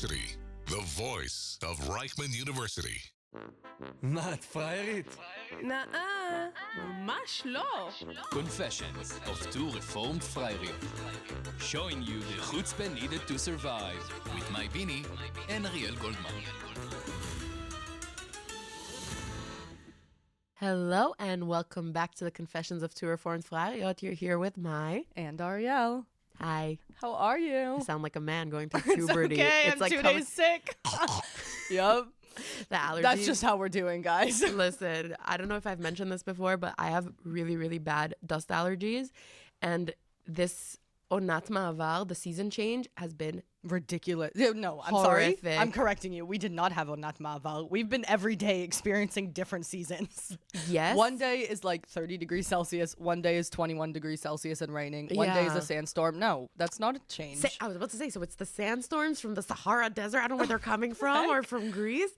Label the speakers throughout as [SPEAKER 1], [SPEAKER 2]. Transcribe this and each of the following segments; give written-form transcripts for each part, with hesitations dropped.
[SPEAKER 1] University, the voice of Reichman University.
[SPEAKER 2] מה, את פריירית?
[SPEAKER 3] נאה, ממש לא.
[SPEAKER 4] Confessions of two reformed friars. Showing you the chutzpah needed to survive. With my Bini and Ariel Goldman.
[SPEAKER 3] Hello and welcome back to the Confessions of Two Reformed Friars. You're here with Mai.
[SPEAKER 5] And Ariel.
[SPEAKER 3] Hi.
[SPEAKER 5] How are you?
[SPEAKER 3] I sound like a man going through puberty.
[SPEAKER 5] It's okay, I'm
[SPEAKER 3] like
[SPEAKER 5] 2 days sick. Yup.
[SPEAKER 3] The allergies.
[SPEAKER 5] That's just how we're doing, guys.
[SPEAKER 3] Listen, I don't know if I've mentioned this before, but I have really, really bad dust allergies. And this Onat Ma'avar, the season change, has been
[SPEAKER 5] Ridiculous. No, I'm
[SPEAKER 3] horrific.
[SPEAKER 5] sorry. I'm correcting you. We did not have Onat Ma'avar. We've been every day experiencing different seasons.
[SPEAKER 3] Yes.
[SPEAKER 5] One day is like 30 degrees Celsius. One day is 21 degrees Celsius and raining. One day is
[SPEAKER 3] Yeah.
[SPEAKER 5] a sandstorm. No, that's not a change.
[SPEAKER 3] I was about to say, so it's the sandstorms from the Sahara Desert. I don't know where they're coming from or from Greece.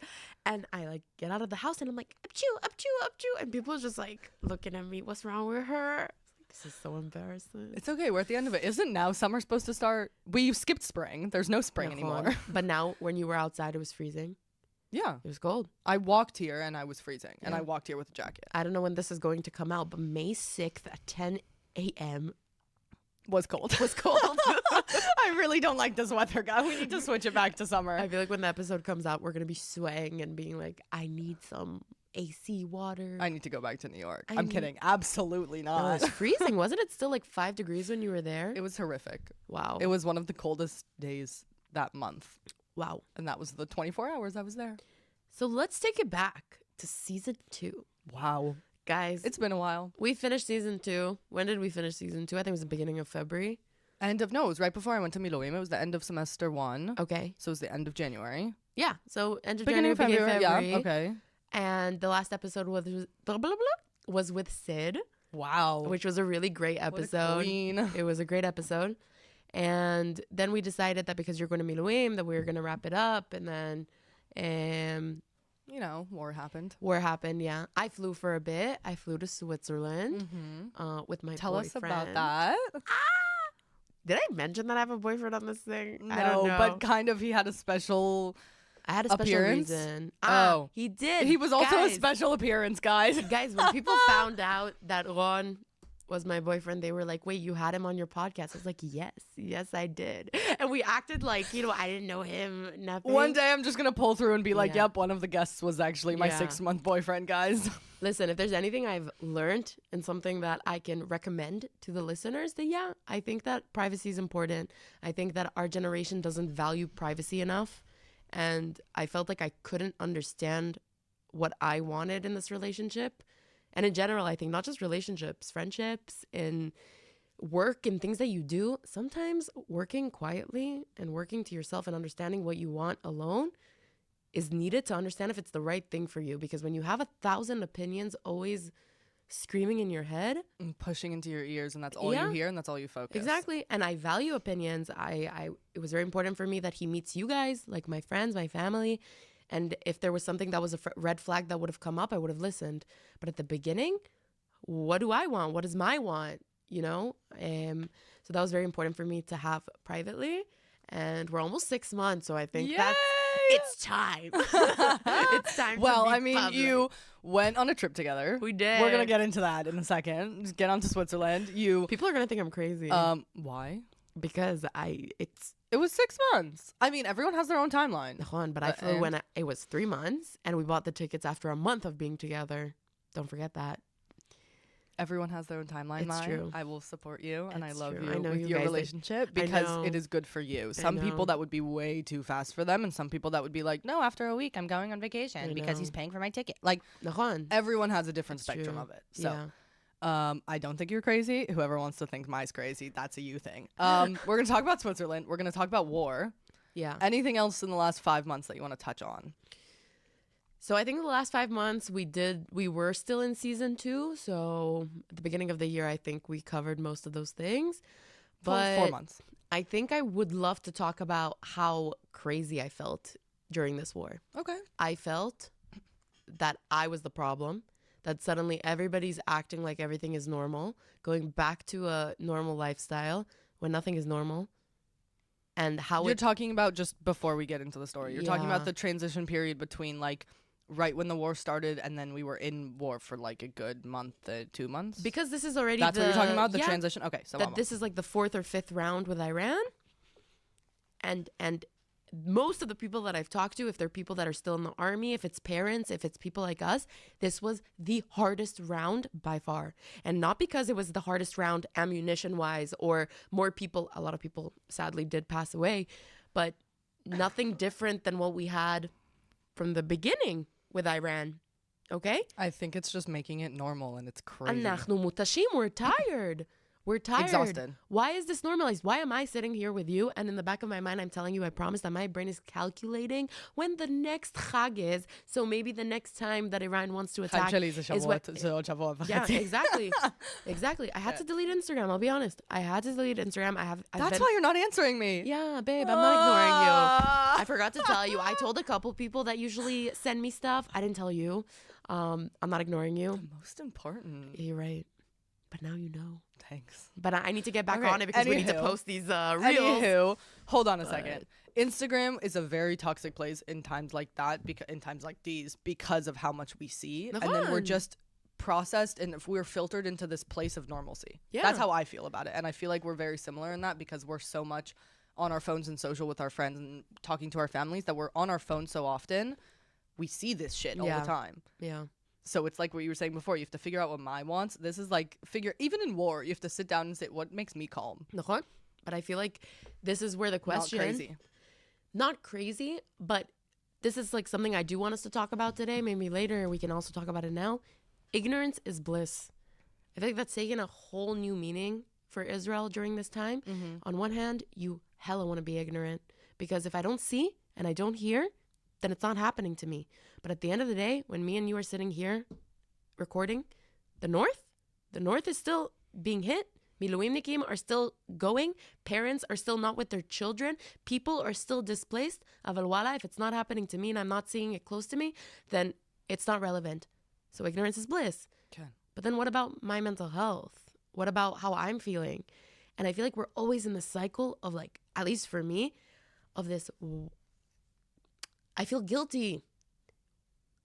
[SPEAKER 3] And I like get out of the house and I'm like, up-choo, up-choo, up-choo. And people are just like looking at me, what's wrong with her? This is so embarrassing.
[SPEAKER 5] It's okay. We're at the end of it. Isn't now summer supposed to start? We skipped spring. There's no spring anymore.
[SPEAKER 3] But now when you were outside, it was freezing.
[SPEAKER 5] Yeah.
[SPEAKER 3] It was cold.
[SPEAKER 5] I walked here and I was freezing. And
[SPEAKER 3] Yeah.
[SPEAKER 5] I walked here with a jacket.
[SPEAKER 3] I don't know when this is going to come out, but May 6th at 10 a.m.
[SPEAKER 5] Was cold.
[SPEAKER 3] was cold.
[SPEAKER 5] I really don't like this weather, guy. We need to switch it back to summer.
[SPEAKER 3] I feel like when the episode comes out, we're going to be sweating and being like, I need some AC water.
[SPEAKER 5] I need to go back to New York.
[SPEAKER 3] I
[SPEAKER 5] I'm
[SPEAKER 3] need-
[SPEAKER 5] kidding. Absolutely
[SPEAKER 3] No,
[SPEAKER 5] not.
[SPEAKER 3] it was freezing. Wasn't it still like 5 degrees when you were there?
[SPEAKER 5] It was horrific.
[SPEAKER 3] Wow.
[SPEAKER 5] It was one of the coldest days that month.
[SPEAKER 3] Wow.
[SPEAKER 5] And that was the 24 hours I was there.
[SPEAKER 3] So let's take it back to season 2.
[SPEAKER 5] Wow.
[SPEAKER 3] Guys,
[SPEAKER 5] It's been a while.
[SPEAKER 3] we finished season 2. When did we finish season 2? I think it was the beginning of February.
[SPEAKER 5] No, it was right before I went to Miloim. It was the end of semester 1.
[SPEAKER 3] Okay.
[SPEAKER 5] So it was the end of January.
[SPEAKER 3] Yeah. So end of
[SPEAKER 5] Beginning
[SPEAKER 3] January,
[SPEAKER 5] of
[SPEAKER 3] beginning of February.
[SPEAKER 5] Yeah, okay.
[SPEAKER 3] And the last episode was with Sid,
[SPEAKER 5] Wow.
[SPEAKER 3] which was a really great
[SPEAKER 5] What a
[SPEAKER 3] episode.
[SPEAKER 5] queen.
[SPEAKER 3] It was a great episode. And then we decided that because you're going to Miluim, that we were going to wrap it up. And then
[SPEAKER 5] You know, war happened.
[SPEAKER 3] war happened, yeah. I flew for a bit. I flew to Switzerland with my
[SPEAKER 5] Tell us
[SPEAKER 3] boyfriend.
[SPEAKER 5] about that.
[SPEAKER 3] Did I mention that I have a boyfriend on this thing?
[SPEAKER 5] No,
[SPEAKER 3] I don't know.
[SPEAKER 5] but kind of he had a special...
[SPEAKER 3] I had a special
[SPEAKER 5] appearance?
[SPEAKER 3] reason.
[SPEAKER 5] Oh.
[SPEAKER 3] He did.
[SPEAKER 5] He was also
[SPEAKER 3] Guys,
[SPEAKER 5] a special appearance, guys.
[SPEAKER 3] Guys, when people found out that Ron was my boyfriend, they were like, wait, you had him on your podcast? I was like, yes, I did. And we acted like, I didn't know him, nothing.
[SPEAKER 5] One day I'm just going to pull through and be like,
[SPEAKER 3] Yeah.
[SPEAKER 5] yep, one of the guests was actually my
[SPEAKER 3] Yeah.
[SPEAKER 5] 6-month boyfriend, guys.
[SPEAKER 3] Listen, if there's anything I've learned and something that I can recommend to the listeners, then yeah, I think that privacy is important. I think that our generation doesn't value privacy enough. And I felt like I couldn't understand what I wanted in this relationship. And in general, I think not just relationships, friendships, and work and things that you do, sometimes working quietly and working to yourself and understanding what you want alone is needed to understand if it's the right thing for you. Because when you have 1,000 opinions always screaming in your head,
[SPEAKER 5] And pushing into your ears, and that's all
[SPEAKER 3] Yeah.
[SPEAKER 5] you hear, and that's all you focus.
[SPEAKER 3] exactly. And I value opinions. It was very important for me that he meets you guys, like my friends, my family. And if there was something that was a red flag that would have come up, I would have listened. But at the beginning, what do I want? What is my want? So that was very important for me to have privately. And we're almost 6 months, so I think it's time. It's time.
[SPEAKER 5] Well,
[SPEAKER 3] to be
[SPEAKER 5] I mean,
[SPEAKER 3] public.
[SPEAKER 5] you went on a trip together.
[SPEAKER 3] We did.
[SPEAKER 5] We're going to get into that in a second. Just get on to Switzerland.
[SPEAKER 3] People are gonna think I'm crazy
[SPEAKER 5] Why?
[SPEAKER 3] because
[SPEAKER 5] It was 6 months. I mean, everyone has their own timeline.
[SPEAKER 3] But I flew when it was 3 months, and we bought the tickets after a month of being together. Don't forget that.
[SPEAKER 5] Everyone has their own timeline.
[SPEAKER 3] It's
[SPEAKER 5] Mai.
[SPEAKER 3] true.
[SPEAKER 5] I will support you, and I
[SPEAKER 3] It's
[SPEAKER 5] love
[SPEAKER 3] true.
[SPEAKER 5] you
[SPEAKER 3] I know
[SPEAKER 5] with
[SPEAKER 3] you
[SPEAKER 5] your
[SPEAKER 3] guys,
[SPEAKER 5] relationship
[SPEAKER 3] I
[SPEAKER 5] because
[SPEAKER 3] know.
[SPEAKER 5] it is good for you. Some
[SPEAKER 3] know.
[SPEAKER 5] people that would be way too fast for them, and some people that would be like, no, after a week, I'm going on vacation
[SPEAKER 3] I
[SPEAKER 5] because he's
[SPEAKER 3] know.
[SPEAKER 5] paying for my ticket. Like,
[SPEAKER 3] Nahan.
[SPEAKER 5] everyone has a different
[SPEAKER 3] It's
[SPEAKER 5] spectrum
[SPEAKER 3] true.
[SPEAKER 5] of it. So.
[SPEAKER 3] Yeah.
[SPEAKER 5] I don't think you're crazy. Whoever wants to think Mai's crazy, that's a you thing. We're going to talk about Switzerland. We're going to talk about war.
[SPEAKER 3] Yeah.
[SPEAKER 5] Anything else in the last 5 months that you want to touch on?
[SPEAKER 3] So I think the last 5 months we were still in season 2. So at the beginning of the year, I think we covered most of those things. But
[SPEAKER 5] 4 months.
[SPEAKER 3] I think I would love to talk about how crazy I felt during this war.
[SPEAKER 5] Okay.
[SPEAKER 3] I felt that I was the problem, that suddenly everybody's acting like everything is normal, going back to a normal lifestyle when nothing is normal. and how
[SPEAKER 5] You're talking about, just before we get into the story, you're talking
[SPEAKER 3] Yeah.
[SPEAKER 5] about the transition period between like right when the war started and then we were in war for like a good month, 2 months.
[SPEAKER 3] because this is already
[SPEAKER 5] That's what you're talking about, the
[SPEAKER 3] yeah,
[SPEAKER 5] transition. Okay, so
[SPEAKER 3] that this is like the 4th or 5th round with Iran, and most of the people that I've talked to, if they're people that are still in the army, if it's parents, if it's people like us, this was the hardest round by far. And not because it was the hardest round ammunition wise or more people, a lot of people sadly did pass away, but nothing different than what we had from the beginning with Iran. Okay?
[SPEAKER 5] I think it's just making it normal, and it's crazy.
[SPEAKER 3] אנחנו מותשים, we're tired. We're tired.
[SPEAKER 5] Exhausted.
[SPEAKER 3] Why is this normalized? Why am I sitting here with you? And in the back of my mind, I'm telling you, I promise that my brain is calculating when the next Chag is. So maybe the next time that Iran wants to attack is what. Yeah, exactly. Exactly. I had to delete Instagram. I'll be honest. I had to delete Instagram.
[SPEAKER 5] That's why you're not answering me.
[SPEAKER 3] Yeah, babe, I'm not ignoring you. I forgot to tell you. I told a couple people that usually send me stuff. I didn't tell you. I'm not ignoring you.
[SPEAKER 5] The most important.
[SPEAKER 3] You're right. But now you know.
[SPEAKER 5] Thanks.
[SPEAKER 3] But I need to get back
[SPEAKER 5] Okay,
[SPEAKER 3] on it because we need to
[SPEAKER 5] anywho.
[SPEAKER 3] post these reels.
[SPEAKER 5] Anywho, hold on a second. Instagram is a very toxic place in times like that, in times like these, because of how much we see, and then we're
[SPEAKER 3] נכון.
[SPEAKER 5] just processed and if we're filtered into this place of normalcy.
[SPEAKER 3] Yeah.
[SPEAKER 5] That's how I feel about it, and I feel like we're very similar in that because we're so much on our phones and social with our friends and talking to our families that we're on our phones so often. We see this shit all
[SPEAKER 3] Yeah.
[SPEAKER 5] the time.
[SPEAKER 3] Yeah.
[SPEAKER 5] So it's like what you were saying before. You have to figure out what my wants. This is like even in war, you have to sit down and say what makes me calm.
[SPEAKER 3] נכון. But I feel like this is where the question.
[SPEAKER 5] Not crazy.
[SPEAKER 3] Not crazy, but this is like something I do want us to talk about today. Maybe later we can also talk about it now. Ignorance is bliss. I think that's taken a whole new meaning for Israel during this time. On one hand, you hella want to be ignorant because if I don't see and I don't hear, then it's not happening to me. But at the end of the day, when me and you are sitting here recording, the North is still being hit. Miluimnikim are still going. Parents are still not with their children. People are still displaced. Aval wala, if it's not happening to me and I'm not seeing it close to me, then it's not relevant. So ignorance is bliss.
[SPEAKER 5] Okay.
[SPEAKER 3] But then what about my mental health? What about how I'm feeling? And I feel like we're always in the cycle of like, at least for me, of this, I feel guilty.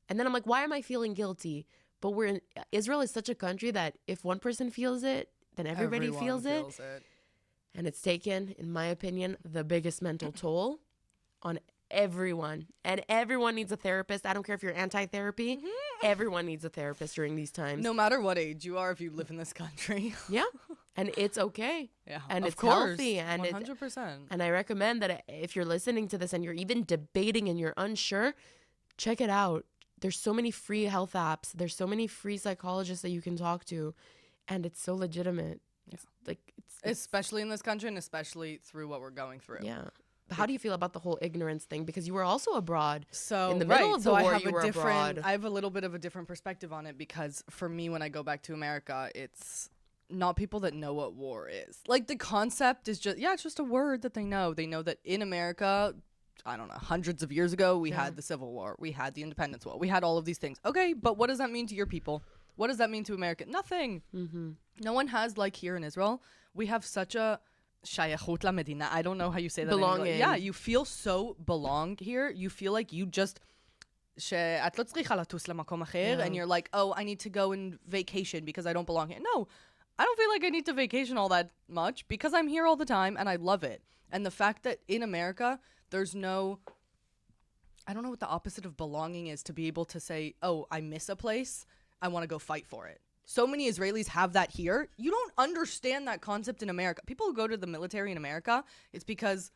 [SPEAKER 3] And then I'm like, why am I feeling guilty? But Israel is such a country that if one person feels it, then everybody
[SPEAKER 5] Everyone
[SPEAKER 3] feels it. And it's taken, in my opinion, the biggest mental toll on everyone. And everyone needs a therapist. I don't care if you're anti-therapy. Everyone needs a therapist during these times.
[SPEAKER 5] No matter what age you are, if you live in this country.
[SPEAKER 3] Yeah. And it's okay.
[SPEAKER 5] Yeah.
[SPEAKER 3] And
[SPEAKER 5] of
[SPEAKER 3] it's
[SPEAKER 5] course,
[SPEAKER 3] healthy. And
[SPEAKER 5] 100%.
[SPEAKER 3] And I recommend that if you're listening to this and you're even debating and you're unsure, check it out. There's so many free health apps. There's so many free psychologists that you can talk to. And it's so legitimate. It's like it's
[SPEAKER 5] Especially in this country and especially through what we're going through.
[SPEAKER 3] yeah. How do you feel about the whole ignorance thing? Because you were also abroad.
[SPEAKER 5] So
[SPEAKER 3] in the middle of the war,
[SPEAKER 5] I have
[SPEAKER 3] you were abroad.
[SPEAKER 5] I have a little bit of a different perspective on it because for me, when I go back to America, it's not people that know what war is. Like the concept is just, it's just a word that they know. They know that in America, I don't know, hundreds of years ago, we had the Civil War, we had the Independence War, we had all of these things. Okay, but what does that mean to your people? What does that mean to America? Nothing. No one has, like here in Israel, we have such a shayachut la medina. I don't know how you say that.
[SPEAKER 3] Belonging.
[SPEAKER 5] Yeah, you feel so belonged here. You feel like you just שאת לא צריכה לטוס למקום אחר, and you're like, oh, I need to go on vacation because I don't belong here. No, I don't feel like I need to vacation all that much because I'm here all the time and I love it. And the fact that in America, there's no, I don't know what the opposite of belonging is, to be able to say, oh, I miss a place, I want to go fight for it. So many Israelis have that here. You don't understand that concept in America. People who go to the military in America, it's because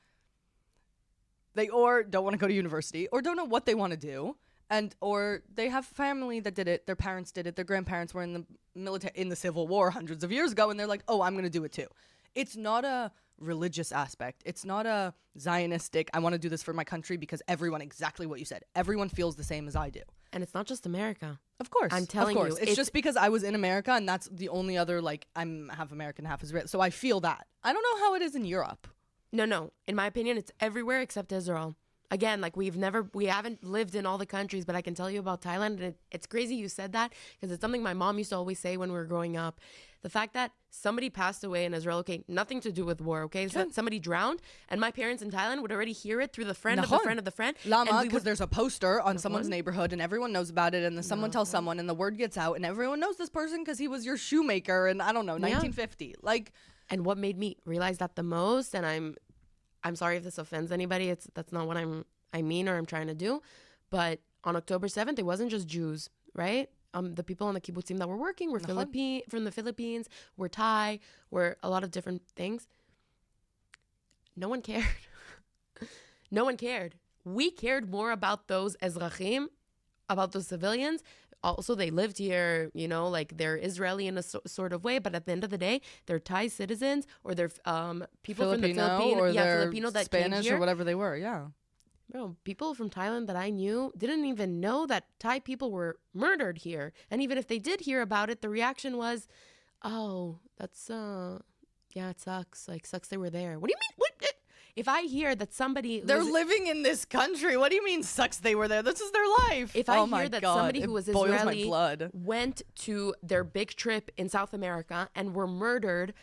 [SPEAKER 5] they or don't want to go to university or don't know what they want to do. And or they have family that did it, their parents did it, their grandparents were in the military in the Civil War hundreds of years ago, and they're like, oh, I'm going to do it too. It's not a religious aspect. It's not a Zionistic, I want to do this for my country because everyone, exactly what you said, everyone feels the same as I do.
[SPEAKER 3] And it's not just America.
[SPEAKER 5] Of course.
[SPEAKER 3] I'm telling
[SPEAKER 5] of course.
[SPEAKER 3] you.
[SPEAKER 5] It's just because I was in America and that's the only other, like, I'm half American, half Israeli. So I feel that. I don't know how it is in Europe.
[SPEAKER 3] No. In my opinion, it's everywhere except Israel. again, like we haven't lived in all the countries, but I can tell you about Thailand. And it's crazy you said that because it's something my mom used to always say when we were growing up. The fact that somebody passed away in Israel, okay, nothing to do with war, okay? So somebody drowned, and my parents in Thailand would already hear it through the friend of the friend of the friend.
[SPEAKER 5] Lama, because there's a poster on someone's neighborhood and everyone knows about it, and then someone tells someone and the word gets out and everyone knows this person because he was your shoemaker in, I don't know, 1950. Like,
[SPEAKER 3] and what made me realize that the most, and I'm sorry if this offends anybody, that's not what I mean or I'm trying to do, but on October 7th, it wasn't just Jews, right? The people on the kibbutzim that were working were from the Philippines, were Thai, were a lot of different things. No one cared. No one cared. We cared more about those ezrachim, about those civilians. Also, they lived here, you know, like they're Israeli in a sort of way, but at the end of the day, they're Thai citizens or they're people from the Philippines,
[SPEAKER 5] or they're
[SPEAKER 3] Filipino that
[SPEAKER 5] Spanish
[SPEAKER 3] came here.
[SPEAKER 5] or whatever they were, yeah.
[SPEAKER 3] Bro, people from Thailand that I knew didn't even know that Thai people were murdered here. And even if they did hear about it, the reaction was, oh, that's, yeah, it sucks. Like, sucks they were there. What do you mean? What? If I hear that somebody...
[SPEAKER 5] They're living in this country. What do you mean sucks they were there? This is their life.
[SPEAKER 3] If I hear that somebody who was Israeli
[SPEAKER 5] blood.
[SPEAKER 3] went to their big trip in South America and were murdered...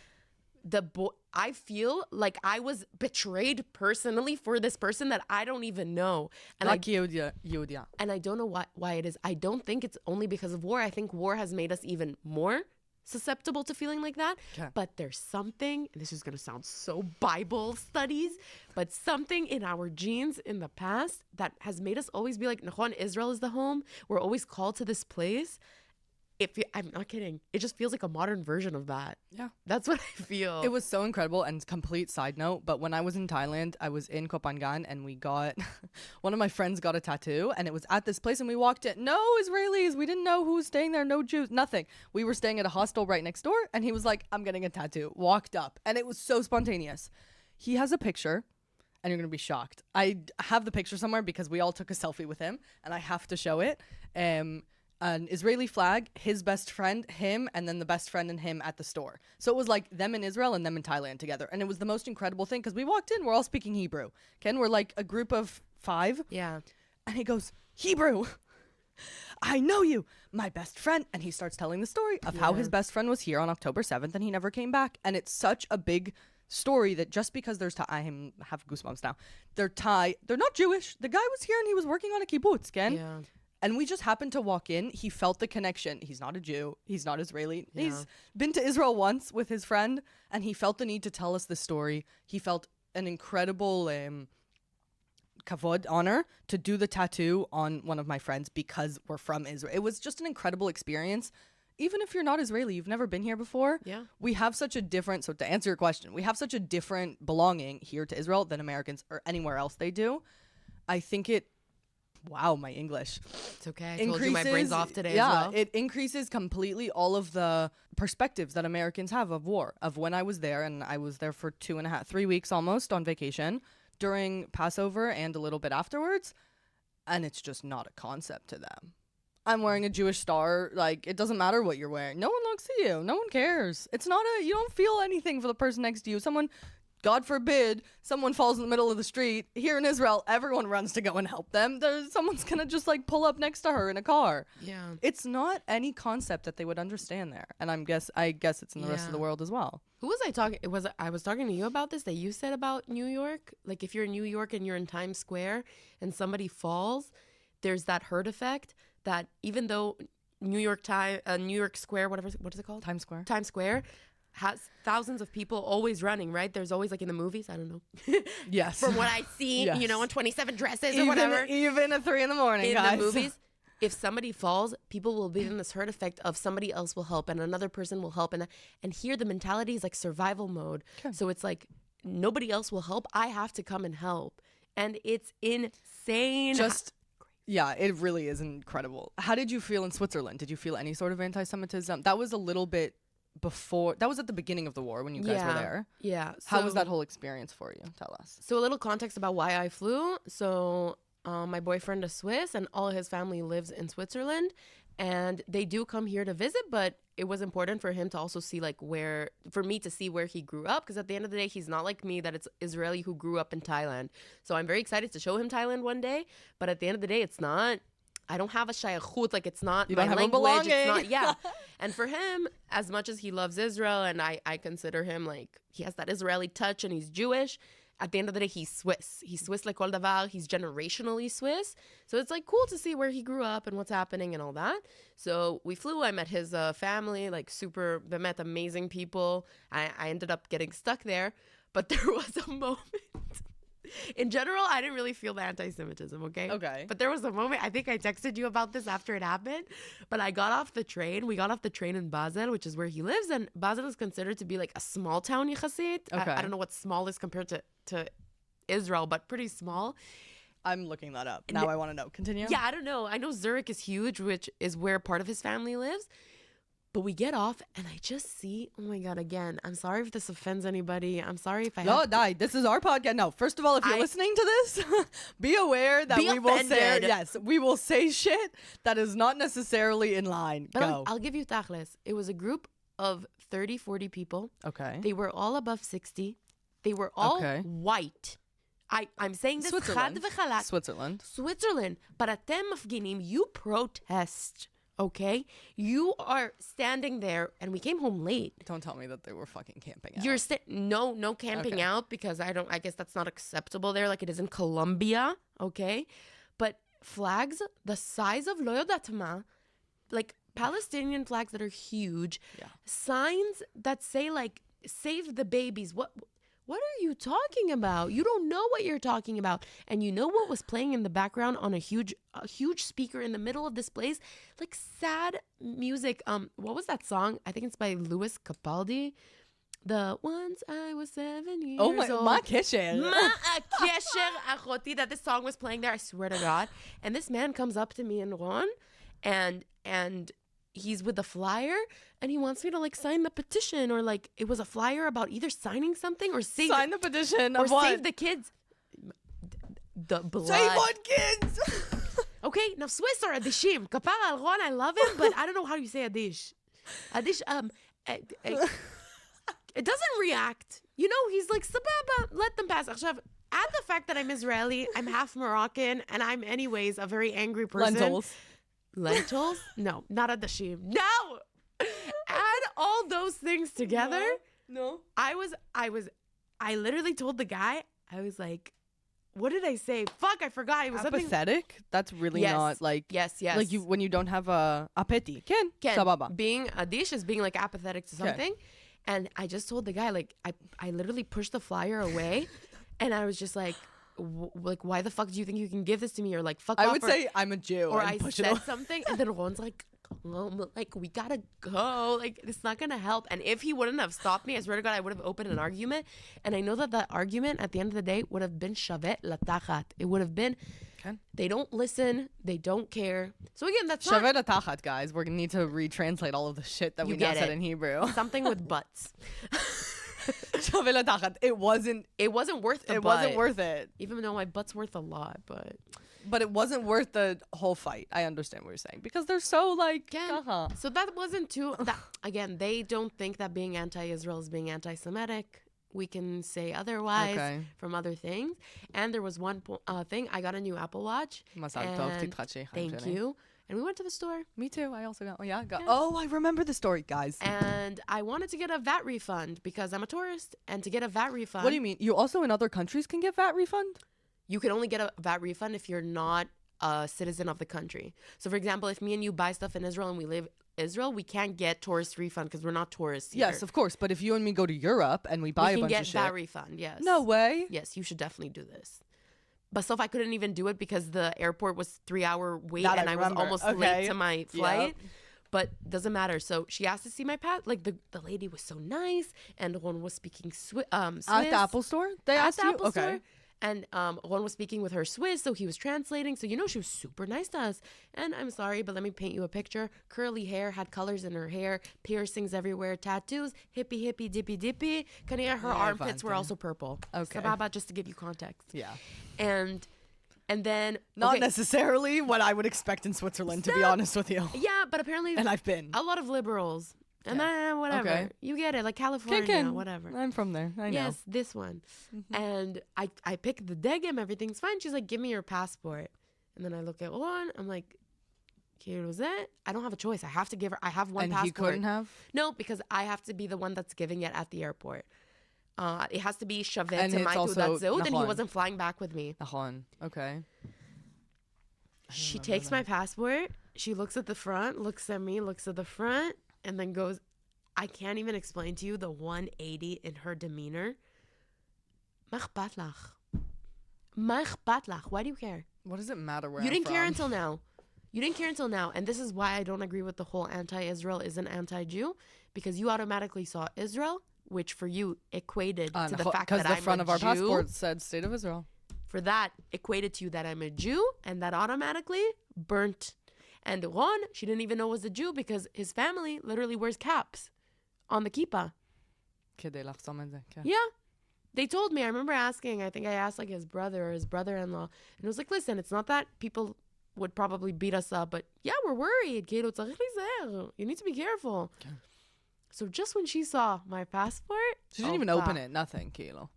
[SPEAKER 3] I feel like I was betrayed personally for this person that I don't even know. And
[SPEAKER 5] like Yehudia.
[SPEAKER 3] And I don't know why it is. I don't think it's only because of war. I think war has made us even more susceptible to feeling like that. Okay. But there's something, and this is going to sound so Bible studies, but something in our genes in the past that has made us always be like, Nahon, Israel is the home. We're always called to this place. I'm not kidding. It just feels like a modern version of that. Yeah. That's what I feel.
[SPEAKER 5] It was so incredible, and complete side note, but when I was in Thailand, I was in Koh Phangan and we got, one of my friends got a tattoo and it was at this place and we walked in. No Israelis. We didn't know who was staying there. No Jews. Nothing. We were staying at a hostel right next door and he was like, I'm getting a tattoo. Walked up and it was so spontaneous. He has a picture. And you're going to be shocked. I have the picture somewhere because we all took a selfie with him and I have to show it. An Israeli flag, his best friend, him, and then the best friend and him at the store. So it was like them in Israel and them in Thailand together. And it was the most incredible thing because we walked in, we're all speaking Hebrew. Ken, we're like a group of 5.
[SPEAKER 3] Yeah.
[SPEAKER 5] And he goes, Hebrew, I know you, my best friend. And he starts telling the story of how his best friend was here on October 7th and he never came back. And it's such a big story that just because there's I have goosebumps now. They're Thai. They're not Jewish. The guy was here and he was working on a kibbutz, Ken. Yeah. And we just happened to walk in. He felt the connection. He's not a Jew. He's not Israeli. Yeah. He's been to Israel once with his friend, and he felt the need to tell us this story. He felt an incredible kavod, honor, to do the tattoo on one of my friends because we're from Israel. It was just an incredible experience. Even if you're not Israeli, you've never been here before. Yeah. We have such a different, so to answer your question, we have such a different belonging here to Israel than Americans or anywhere else they do. I think wow, my English.
[SPEAKER 3] It's okay. I told you my brain's off today as well.
[SPEAKER 5] It increases completely all of the perspectives that Americans have of war, of when I was there, and I was there for 3 weeks almost on vacation during Passover and a little bit afterwards, and it's just not a concept to them. I'm wearing a Jewish star. Like, it doesn't matter what you're wearing. No one looks at you. No one cares. It's not you don't feel anything for the person next to you. Someone... God forbid someone falls in the middle of the street. Here in Israel, everyone runs to go and help them. Someone's going to just like pull up next to her in a car. Yeah. It's not any concept that they would understand there. And I guess it's in the rest of the world as well.
[SPEAKER 3] Who was I talking? I was talking to you about this that you said about New York. Like if you're in New York and you're in Times Square and somebody falls, there's that herd effect that even though New York Square, what is it called?
[SPEAKER 5] Times
[SPEAKER 3] Square has thousands of people always running, right? There's always like in the movies, I don't know.
[SPEAKER 5] Yes.
[SPEAKER 3] From what I see, you know, on 27 dresses or whatever.
[SPEAKER 5] Even at 3 a.m, guys.
[SPEAKER 3] In the movies, if somebody falls, people will be in this herd effect of somebody else will help and another person will help. And here the mentality is like survival mode. Okay. So it's like nobody else will help. I have to come and help. And it's insane.
[SPEAKER 5] Yeah, it really is incredible. How did you feel in Switzerland? Did you feel any sort of anti-Semitism? That was a little bit before, that was at the beginning of the war when you guys were there.
[SPEAKER 3] Yeah.
[SPEAKER 5] How was that whole experience for you? Tell us.
[SPEAKER 3] So a little context about why I flew. So my boyfriend is Swiss and all his family lives in Switzerland. And they do come here to visit, but it was important for him to also see for me to see where he grew up. Because at the end of the day, he's not like me, that it's Israeli who grew up in Thailand. So I'm very excited to show him Thailand one day. But at the end of the day, it's not, I don't have a shayachut, like it's not
[SPEAKER 5] You
[SPEAKER 3] my
[SPEAKER 5] don't have a
[SPEAKER 3] language.
[SPEAKER 5] belonging.
[SPEAKER 3] It's not, yeah. And for him, as much as he loves Israel, and I consider him like, he has that Israeli touch and he's Jewish, at the end of the day, he's Swiss. He's Swiss like kol davar. He's generationally Swiss. So it's like cool to see where he grew up and what's happening and all that. So we flew. I met his family, like super, they met amazing people. I ended up getting stuck there. But there was a moment. In general, I didn't really feel the anti-Semitism, okay?
[SPEAKER 5] Okay.
[SPEAKER 3] But there was a moment, I think I texted you about this after it happened, but I got off the train. We got off the train in Basel, which is where he lives, and Basel is considered to be like a small town, Yachassit.
[SPEAKER 5] Okay.
[SPEAKER 3] I don't know what small is compared to Israel, but pretty small.
[SPEAKER 5] I'm looking that up. Now I want to know. Continue.
[SPEAKER 3] Yeah, I don't know. I know Zurich is huge, which is where part of his family lives. But we get off, and I just see, oh my God, again, I'm sorry if this offends anybody. I'm sorry if I
[SPEAKER 5] No,
[SPEAKER 3] have...
[SPEAKER 5] die. This is our podcast. No, first of all, if you're listening to this, be aware that
[SPEAKER 3] Be
[SPEAKER 5] we will say,
[SPEAKER 3] offended.
[SPEAKER 5] yes, we will say shit that is not necessarily in line.
[SPEAKER 3] But
[SPEAKER 5] Go.
[SPEAKER 3] I'll give you tachlis. It was a group of 30, 40 people.
[SPEAKER 5] Okay.
[SPEAKER 3] They were all above 60. They were all
[SPEAKER 5] Okay.
[SPEAKER 3] white. I'm saying this
[SPEAKER 5] Switzerland.
[SPEAKER 3] חד וחלק.
[SPEAKER 5] Switzerland.
[SPEAKER 3] Switzerland. But אתם מפגינים, you protest, okay? You are standing there, and we came home late.
[SPEAKER 5] Don't tell me that they were fucking camping out.
[SPEAKER 3] You're no camping
[SPEAKER 5] Okay.
[SPEAKER 3] out, because I guess that's not acceptable there like it is in Colombia, okay? But flags the size of lo yodat ma, like Palestinian flags that are huge, signs that say like save the babies. What are you talking about? You don't know what you're talking about. And you know what was playing in the background on a huge speaker in the middle of this place? Like sad music. What was that song? I think it's by Louis Capaldi. The Once I Was 7 years
[SPEAKER 5] Oh my,
[SPEAKER 3] old.
[SPEAKER 5] my kitchen.
[SPEAKER 3] Ma akesher achoti, that this song was playing there, I swear to God. And this man comes up to me in Ron, and he's with the flyer, and he wants me to like sign the petition, or like it was a flyer about either signing something or save
[SPEAKER 5] Sign the petition
[SPEAKER 3] or
[SPEAKER 5] of what?
[SPEAKER 3] save the kids. The blood.
[SPEAKER 5] Save on kids.
[SPEAKER 3] Okay, now Swiss are adishim. Kapara al Ron, I love him, but I don't know how you say adish. Adish, it doesn't react. You know, he's like, sababa, let them pass. Add the fact that I'm Israeli, I'm half Moroccan, and I'm anyways a very angry person. Lentils? No, not adashim. No! Add all those things together.
[SPEAKER 5] No.
[SPEAKER 3] I literally told the guy, I was like, what did I say? Fuck, I forgot. It was something.
[SPEAKER 5] Apathetic? That's really
[SPEAKER 3] Yes.
[SPEAKER 5] not like...
[SPEAKER 3] Yes.
[SPEAKER 5] Like you when you don't have a appétit. Ken. Sababa.
[SPEAKER 3] Being adish is being like apathetic to something. And I just told the guy, like, I literally pushed the flyer away, and I was just like, why the fuck do you think you can give this to me? Or like, fuck off.
[SPEAKER 5] I would say I'm a Jew.
[SPEAKER 3] or
[SPEAKER 5] and
[SPEAKER 3] I
[SPEAKER 5] push it
[SPEAKER 3] said
[SPEAKER 5] away.
[SPEAKER 3] something, and then Ron's like, we gotta go. Like, it's not gonna help. And if he wouldn't have stopped me, I swear to God, I would have opened an argument. And I know that argument at the end of the day would have been shavet latachat. It would have been, they don't listen, they don't care. So again, that's not
[SPEAKER 5] Shavet atachat, guys. We're gonna need to retranslate all of the shit that
[SPEAKER 3] You
[SPEAKER 5] we now
[SPEAKER 3] get
[SPEAKER 5] said
[SPEAKER 3] it.
[SPEAKER 5] in Hebrew.
[SPEAKER 3] something with butts.
[SPEAKER 5] Shavet atachat. It wasn't
[SPEAKER 3] worth the
[SPEAKER 5] it
[SPEAKER 3] butt.
[SPEAKER 5] wasn't worth it.
[SPEAKER 3] Even though my butt's worth a lot, but
[SPEAKER 5] But it wasn't worth the whole fight. I understand what you're saying. Because they're so like
[SPEAKER 3] yeah. So that wasn't too again, they don't think that being anti-Israel is being anti-Semitic. We can say otherwise
[SPEAKER 5] Okay.
[SPEAKER 3] from other things. And there was one thing. I got a new Apple Watch.
[SPEAKER 5] Mazal tov,
[SPEAKER 3] and
[SPEAKER 5] titchachi,
[SPEAKER 3] thank
[SPEAKER 5] Jenny.
[SPEAKER 3] you. And we went to the store.
[SPEAKER 5] Me too. I also got. Oh, I remember the story, guys.
[SPEAKER 3] And I wanted to get a VAT refund because I'm a tourist. And to get a VAT refund,
[SPEAKER 5] What do you mean? You also in other countries can get VAT refund?
[SPEAKER 3] you can only get a VAT refund if you're not a citizen of the country. So, for example, if me and you buy stuff in Israel and we live Israel, we can't get tourist refund because we're not tourists here.
[SPEAKER 5] Yes, of course. But if you and me go to Europe and we buy
[SPEAKER 3] we
[SPEAKER 5] a
[SPEAKER 3] can
[SPEAKER 5] bunch
[SPEAKER 3] get
[SPEAKER 5] of shit,
[SPEAKER 3] VAT refund. Yes.
[SPEAKER 5] no way.
[SPEAKER 3] Yes, you should definitely do this. But so if I couldn't even do it because the airport was 3-hour wait
[SPEAKER 5] That I
[SPEAKER 3] and I was
[SPEAKER 5] remember.
[SPEAKER 3] almost
[SPEAKER 5] Okay.
[SPEAKER 3] late to my flight.
[SPEAKER 5] Yep.
[SPEAKER 3] But doesn't matter. So she asked to see my pass. Like the lady was so nice, and Ron was speaking Swiss.
[SPEAKER 5] At the Apple store, they
[SPEAKER 3] At
[SPEAKER 5] asked
[SPEAKER 3] the
[SPEAKER 5] you.
[SPEAKER 3] Apple
[SPEAKER 5] Okay.
[SPEAKER 3] store. And Ron was speaking with her Swiss, so he was translating. So, you know, she was super nice to us. And I'm sorry, but let me paint you a picture. Curly hair, had colors in her hair, piercings everywhere, tattoos, hippie, hippie, dippy, dippy. Kania, her armpits were
[SPEAKER 5] Vante.
[SPEAKER 3] also purple.
[SPEAKER 5] Okay.
[SPEAKER 3] Sababa, just to give you context.
[SPEAKER 5] Yeah.
[SPEAKER 3] And And then
[SPEAKER 5] Not
[SPEAKER 3] okay,
[SPEAKER 5] necessarily what I would expect in Switzerland, to be honest with you.
[SPEAKER 3] yeah, but apparently
[SPEAKER 5] And I've been.
[SPEAKER 3] a lot of liberals. And then whatever.
[SPEAKER 5] Okay.
[SPEAKER 3] You get it, like California,
[SPEAKER 5] Ken.
[SPEAKER 3] whatever.
[SPEAKER 5] I'm from there. I know.
[SPEAKER 3] Yes, this one. And I pick the degem, everything's fine. She's like, give me your passport. And then I look at one, I'm like, was it? I don't have a choice. I have to give her. I have one
[SPEAKER 5] And
[SPEAKER 3] passport.
[SPEAKER 5] he couldn't have?
[SPEAKER 3] No, because I have to be the one that's giving it at the airport. It has to be shavet
[SPEAKER 5] And
[SPEAKER 3] to
[SPEAKER 5] it's
[SPEAKER 3] my
[SPEAKER 5] also
[SPEAKER 3] Teudat Zehut, and he
[SPEAKER 5] Nahon.
[SPEAKER 3] wasn't flying back with me.
[SPEAKER 5] Nahon. Okay.
[SPEAKER 3] She takes my passport. She looks at the front, looks at me, looks at the front, and then goes, I can't even explain to you the 180 in her demeanor. Ma akhbat lach. Ma akhbat lach. Why do you care?
[SPEAKER 5] What does it matter where
[SPEAKER 3] You
[SPEAKER 5] I'm
[SPEAKER 3] didn't care
[SPEAKER 5] from?
[SPEAKER 3] until now. You didn't care until now. And this is why I don't agree with the whole anti-Israel isn't anti-Jew, because you automatically saw Israel, which for you equated to the fact that
[SPEAKER 5] Because the
[SPEAKER 3] I'm
[SPEAKER 5] front
[SPEAKER 3] a
[SPEAKER 5] of our
[SPEAKER 3] Jew.
[SPEAKER 5] passport said State of Israel.
[SPEAKER 3] For that, equated to you that I'm a Jew, and that automatically burnt. And Ron, she didn't even know was a Jew because his family literally wears caps on the kippah.
[SPEAKER 5] כדי לחסום את זה, כן.
[SPEAKER 3] Yeah. They told me, I remember asking, I think I asked like his brother or his brother-in-law, and it was like, listen, it's not that people would probably beat us up, but yeah, we're worried. כאילו, צריך להיזהר. You need to be careful.
[SPEAKER 5] Okay.
[SPEAKER 3] So just when she saw my passport,
[SPEAKER 5] She didn't even open it. Nothing, Kilo.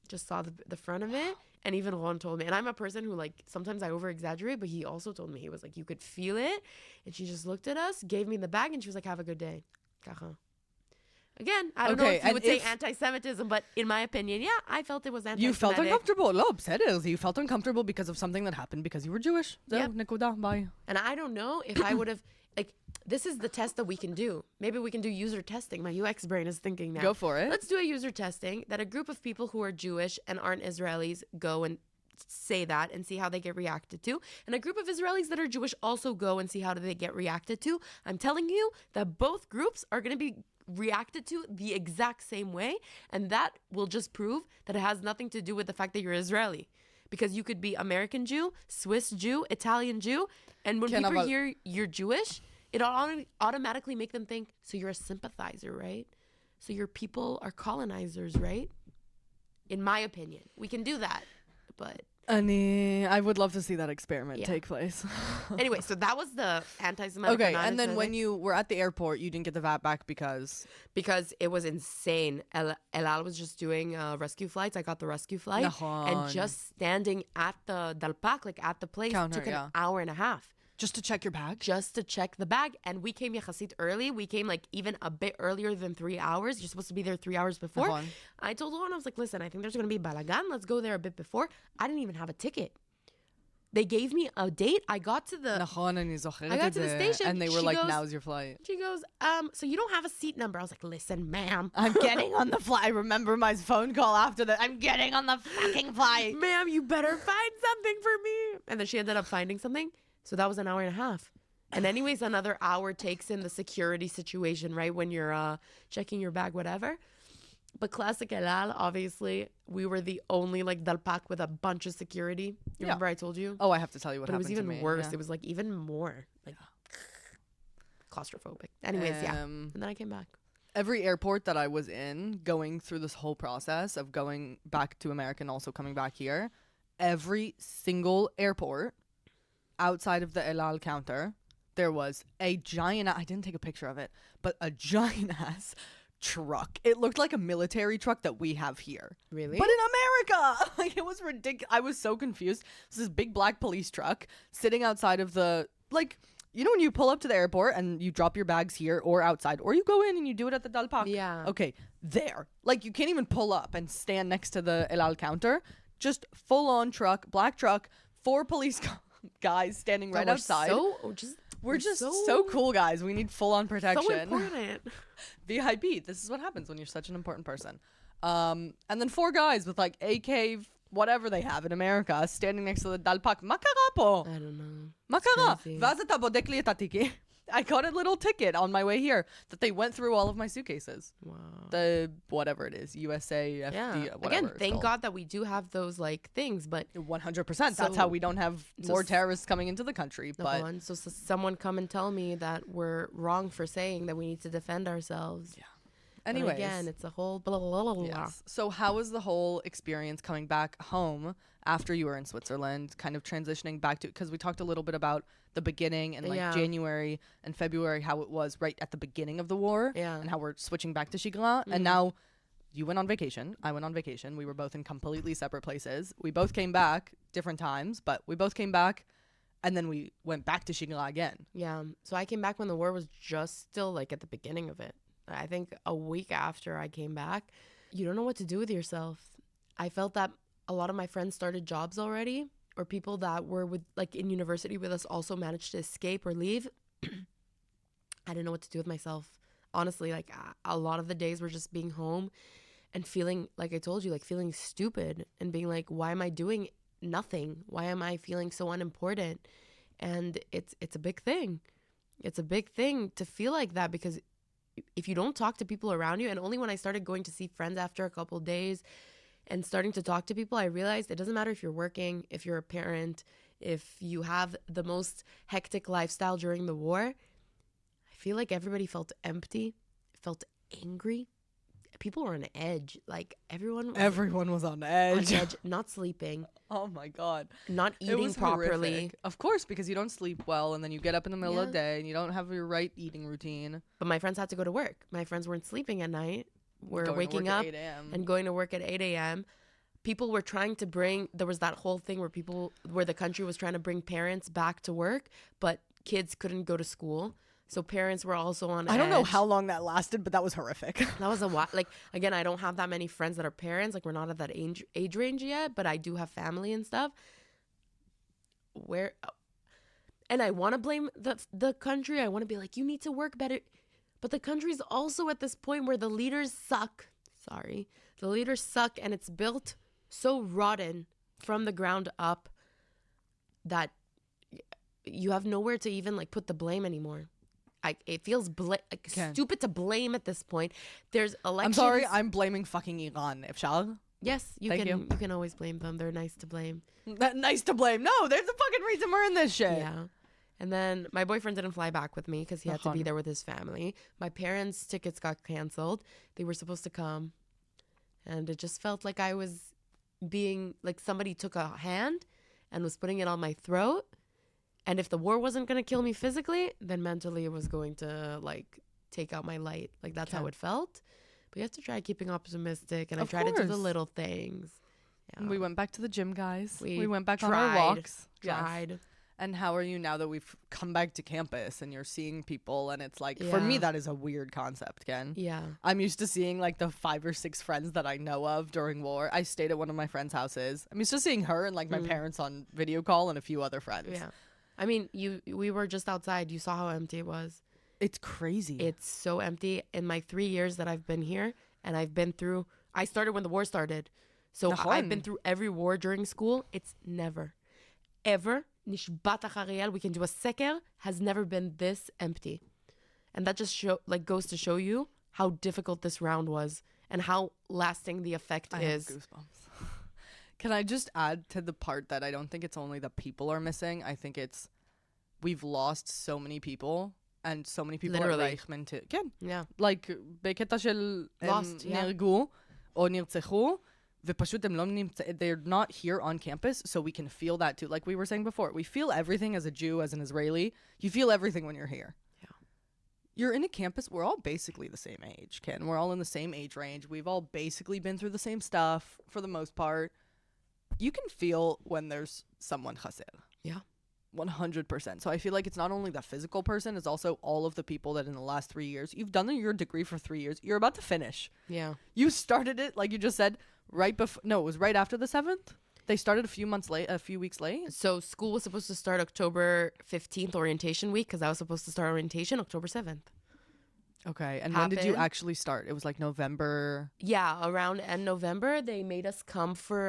[SPEAKER 3] just saw the front of it. And even Ron told me, and I'm a person who like, sometimes I over exaggerate, but he also told me, he was like, you could feel it. And she just looked at us, gave me the bag, and she was like, have a good day. Kacha. Again, I don't know
[SPEAKER 5] Okay,
[SPEAKER 3] if you
[SPEAKER 5] and
[SPEAKER 3] would say
[SPEAKER 5] if-
[SPEAKER 3] anti-Semitism, but in my opinion, yeah, I felt it was anti-Semitic.
[SPEAKER 5] You felt uncomfortable. No, בסדר. You felt uncomfortable because of something that happened because you were Jewish.
[SPEAKER 3] Yep.
[SPEAKER 5] זהו, נקודה, bye.
[SPEAKER 3] And I don't know if I would have, like, this is the test that we can do. Maybe we can do user testing. My UX brain is thinking now.
[SPEAKER 5] Go for it.
[SPEAKER 3] Let's do a user testing that a group of people who are Jewish and aren't Israelis go and say that and see how they get reacted to. And a group of Israelis that are Jewish also go and see how do they get reacted to. I'm telling you that both groups are going to be reacted to the exact same way. And that will just prove that it has nothing to do with the fact that you're Israeli. Because you could be American Jew, Swiss Jew, Italian Jew. And when people hear you're Jewish, it automatically make them think, so you're a sympathizer, right? So your people are colonizers, right? In my opinion. We can do that. But
[SPEAKER 5] I would love to see that experiment
[SPEAKER 3] Yeah.
[SPEAKER 5] take place.
[SPEAKER 3] anyway, so that was the anti-Semitic.
[SPEAKER 5] Okay,
[SPEAKER 3] or
[SPEAKER 5] and then when
[SPEAKER 3] non-Semitic,
[SPEAKER 5] you were at the airport, you didn't get the VAT back because...
[SPEAKER 3] because it was insane. El Al was just doing rescue flights. I got the rescue flight,
[SPEAKER 5] Nahon.
[SPEAKER 3] and just standing at the Dalpak, like at the place,
[SPEAKER 5] Counter,
[SPEAKER 3] took an
[SPEAKER 5] yeah.
[SPEAKER 3] hour and a half.
[SPEAKER 5] Just to check your bag?
[SPEAKER 3] Just to check the bag. And we came yachasit early. We came like even a bit earlier than 3 hours. You're supposed to be there 3 hours before.
[SPEAKER 5] Nahon.
[SPEAKER 3] I told Luan, I was like, listen, I think there's going to be balagan. Let's go there a bit before. I didn't even have a ticket. They gave me a date. I got to the...
[SPEAKER 5] נכון, אני זוכרת
[SPEAKER 3] I got
[SPEAKER 5] את
[SPEAKER 3] to the
[SPEAKER 5] זה.
[SPEAKER 3] station.
[SPEAKER 5] And they were
[SPEAKER 3] She
[SPEAKER 5] like,
[SPEAKER 3] goes-
[SPEAKER 5] now's your flight.
[SPEAKER 3] She goes, so you don't have a seat number. I was like, listen, ma'am.
[SPEAKER 5] I'm getting on the flight. I remember my phone call after that. I'm getting on the fucking flight.
[SPEAKER 3] Ma'am, you better find something for me. And then she ended up finding something. So that was an hour and a half. And anyways, another hour takes in the security situation, right? When you're checking your bag, whatever. But classic El Al, obviously, we were the only like Dalpak with a bunch of security. You remember I told you?
[SPEAKER 5] Oh, I have to tell you what
[SPEAKER 3] But it
[SPEAKER 5] happened
[SPEAKER 3] was even
[SPEAKER 5] to me.
[SPEAKER 3] worse.
[SPEAKER 5] Yeah.
[SPEAKER 3] It was like even more like claustrophobic. Anyways, yeah.
[SPEAKER 5] Um,
[SPEAKER 3] And then I came back.
[SPEAKER 5] Every airport that I was in, going through this whole process of going back to America and also coming back here, every single airport outside of the El Al counter, there was a giant, I didn't take a picture of it, but a giant ass truck. It looked like a military truck that we have here.
[SPEAKER 3] Really?
[SPEAKER 5] But in America! Like, it was ridiculous. I was so confused. This big black police truck sitting outside of the, like, you know when you pull up to the airport and you drop your bags here or outside, or you go in and you do it at the Dalpak?
[SPEAKER 3] Yeah.
[SPEAKER 5] Okay, there. Like, you can't even pull up and stand next to the El Al counter. Just full-on truck, black truck, 4 police guys standing right outside. We're just so cool, guys. We need full-on protection.
[SPEAKER 3] So important.
[SPEAKER 5] VIP. This is what happens when you're such an important person. And then 4 guys with like AK, whatever they have in America, standing next to the Dalpak. מה קרה פה?
[SPEAKER 3] I don't know.
[SPEAKER 5] מה קרה?
[SPEAKER 3] crazy.
[SPEAKER 5] ואז אתה בודק לי את התיקים. I got a little ticket on my way here that they went through all of my suitcases.
[SPEAKER 3] Wow.
[SPEAKER 5] The whatever it is, USA, FD,
[SPEAKER 3] Yeah.
[SPEAKER 5] whatever.
[SPEAKER 3] Again,
[SPEAKER 5] it's
[SPEAKER 3] thank
[SPEAKER 5] called.
[SPEAKER 3] God that we do have those like things, but
[SPEAKER 5] 100%. That's
[SPEAKER 3] So-
[SPEAKER 5] how we don't have more
[SPEAKER 3] s-
[SPEAKER 5] terrorists coming into the country. But
[SPEAKER 3] so someone come and tell me that we're wrong for saying that we need to defend ourselves.
[SPEAKER 5] Yeah.
[SPEAKER 3] But
[SPEAKER 5] Anyways.
[SPEAKER 3] again, it's a whole blah, blah, blah, blah.
[SPEAKER 5] Yes. So how was the whole experience coming back home after you were in Switzerland, kind of transitioning back to, because we talked a little bit about the beginning and like
[SPEAKER 3] Yeah.
[SPEAKER 5] January and February, how it was right at the beginning of the war,
[SPEAKER 3] Yeah.
[SPEAKER 5] and how we're switching back to Shigla. And now you went on vacation. I went on vacation. We were both in completely separate places. We both came back different times, but we both came back, and then we went back to Shigla again.
[SPEAKER 3] Yeah. So I came back when the war was just still like at the beginning of it. I think a week after I came back, you don't know what to do with yourself. I felt that a lot of my friends started jobs already, or people that were with like in university with us also managed to escape or leave. I didn't know what to do with myself. Honestly, like a lot of the days were just being home and feeling, like I told you, like feeling stupid and being like, why am I doing nothing? Why am I feeling so unimportant? And it's a big thing. It's a big thing to feel like that, because if you don't talk to people around you, and only when I started going to see friends after a couple days and starting to talk to people, I realized it doesn't matter if you're working, if you're a parent, if you have the most hectic lifestyle during the war. I feel like everybody felt empty, felt angry. People were on edge. Like everyone
[SPEAKER 5] was on
[SPEAKER 3] on
[SPEAKER 5] edge.
[SPEAKER 3] edge, not sleeping,
[SPEAKER 5] Oh my God.
[SPEAKER 3] not
[SPEAKER 5] It
[SPEAKER 3] eating
[SPEAKER 5] was
[SPEAKER 3] properly.
[SPEAKER 5] horrific. Of course, because you don't sleep well, and then you get up in the middle of
[SPEAKER 3] Yeah.
[SPEAKER 5] the day and you don't have your right eating routine.
[SPEAKER 3] But my friends had to go to work. My friends weren't sleeping at night. We're
[SPEAKER 5] Going to
[SPEAKER 3] waking
[SPEAKER 5] work at
[SPEAKER 3] up
[SPEAKER 5] 8 a.m.
[SPEAKER 3] and going to work at 8 a.m. People were trying to bring, there was that whole thing where the country was trying to bring parents back to work, but kids couldn't go to school. So parents were also on
[SPEAKER 5] I don't know
[SPEAKER 3] edge.
[SPEAKER 5] how long that lasted, but that was horrific.
[SPEAKER 3] That was a while. Like, again, I don't have that many friends that are parents. Like, we're not at that age range yet, but I do have family and stuff. And I want to blame the country. I want to be like, you need to work better. But the country's also at this point where the leaders suck. Sorry. The leaders suck, and it's built so rotten from the ground up that you have nowhere to even like put the blame anymore. It feels stupid to blame at this point. There's elections.
[SPEAKER 5] I'm sorry, I'm blaming fucking Iran, Ifshal.
[SPEAKER 3] Yes, you
[SPEAKER 5] Thank
[SPEAKER 3] can.
[SPEAKER 5] you.
[SPEAKER 3] You can always blame them. They're nice to blame.
[SPEAKER 5] That nice to blame. No, there's a fucking reason we're in this shit.
[SPEAKER 3] Yeah. And then my boyfriend didn't fly back with me because he had to be
[SPEAKER 5] Uh-huh.
[SPEAKER 3] there with his family. My parents' tickets got canceled. They were supposed to come. And it just felt like I was being, like somebody took a hand and was putting it on my throat. And if the war wasn't going to kill me physically, then mentally it was going to like take out my light. Like that's how
[SPEAKER 5] Okay.
[SPEAKER 3] it felt. But you have to try keeping optimistic. And
[SPEAKER 5] Of
[SPEAKER 3] I try to do the
[SPEAKER 5] course.
[SPEAKER 3] little things. Yeah.
[SPEAKER 5] We went back to the gym, guys.
[SPEAKER 3] We
[SPEAKER 5] We went back on our
[SPEAKER 3] tried.
[SPEAKER 5] walks. Yes.
[SPEAKER 3] Tried.
[SPEAKER 5] And how are you now that we've come back to campus and you're seeing people, and it's like, for me,
[SPEAKER 3] Yeah.
[SPEAKER 5] that is a weird concept, Ken.
[SPEAKER 3] Yeah.
[SPEAKER 5] I'm used to seeing like the 5 or 6 friends that I know of during war. I stayed at one of my friends' houses. I'm used to seeing her and like my parents on video call and a few other friends.
[SPEAKER 3] Yeah. I mean, we were just outside. You saw how empty it was.
[SPEAKER 5] It's crazy.
[SPEAKER 3] It's so empty. In my 3 years that I've been here, and I started when the war started. So I've been
[SPEAKER 5] Nachon.
[SPEAKER 3] through every war during school. It's never, ever, nishbat achariel, we can do a seker, has never been this empty. And that just goes to show you how difficult this round was and how lasting the effect
[SPEAKER 5] I have
[SPEAKER 3] is.
[SPEAKER 5] goosebumps. Can I just add to the part that I don't think it's only the people are missing. I think it's we've lost so many people, and so many people
[SPEAKER 3] Literally.
[SPEAKER 5] at Reichman too. כן.
[SPEAKER 3] Yeah.
[SPEAKER 5] Like בקטע של
[SPEAKER 3] Lost, yeah.
[SPEAKER 5] נהרגו או נרצחו, ופשוט הם לא they're not here on campus, so we can feel that too. Like we were saying before, we feel everything as a Jew, as an Israeli. You feel everything when you're here.
[SPEAKER 3] Yeah.
[SPEAKER 5] You're in a campus, we're all basically the same age, Ken. We're all in the same age range. We've all basically been through the same stuff for the most part. You can feel when there's someone chaser.
[SPEAKER 3] Yeah.
[SPEAKER 5] 100%. So I feel like it's not only the physical person, it's also all of the people that in the last 3 years, you've done your degree for 3 years. You're about to finish.
[SPEAKER 3] Yeah.
[SPEAKER 5] You started it, like you just said, right before. No, it was right after the 7th. They started a few weeks late.
[SPEAKER 3] So school was supposed to start October 15th, orientation week, because I was supposed to start orientation October 7th.
[SPEAKER 5] Okay. And when did you
[SPEAKER 3] Happened.
[SPEAKER 5] actually start? It was like November.
[SPEAKER 3] Yeah, around end November, they made us come for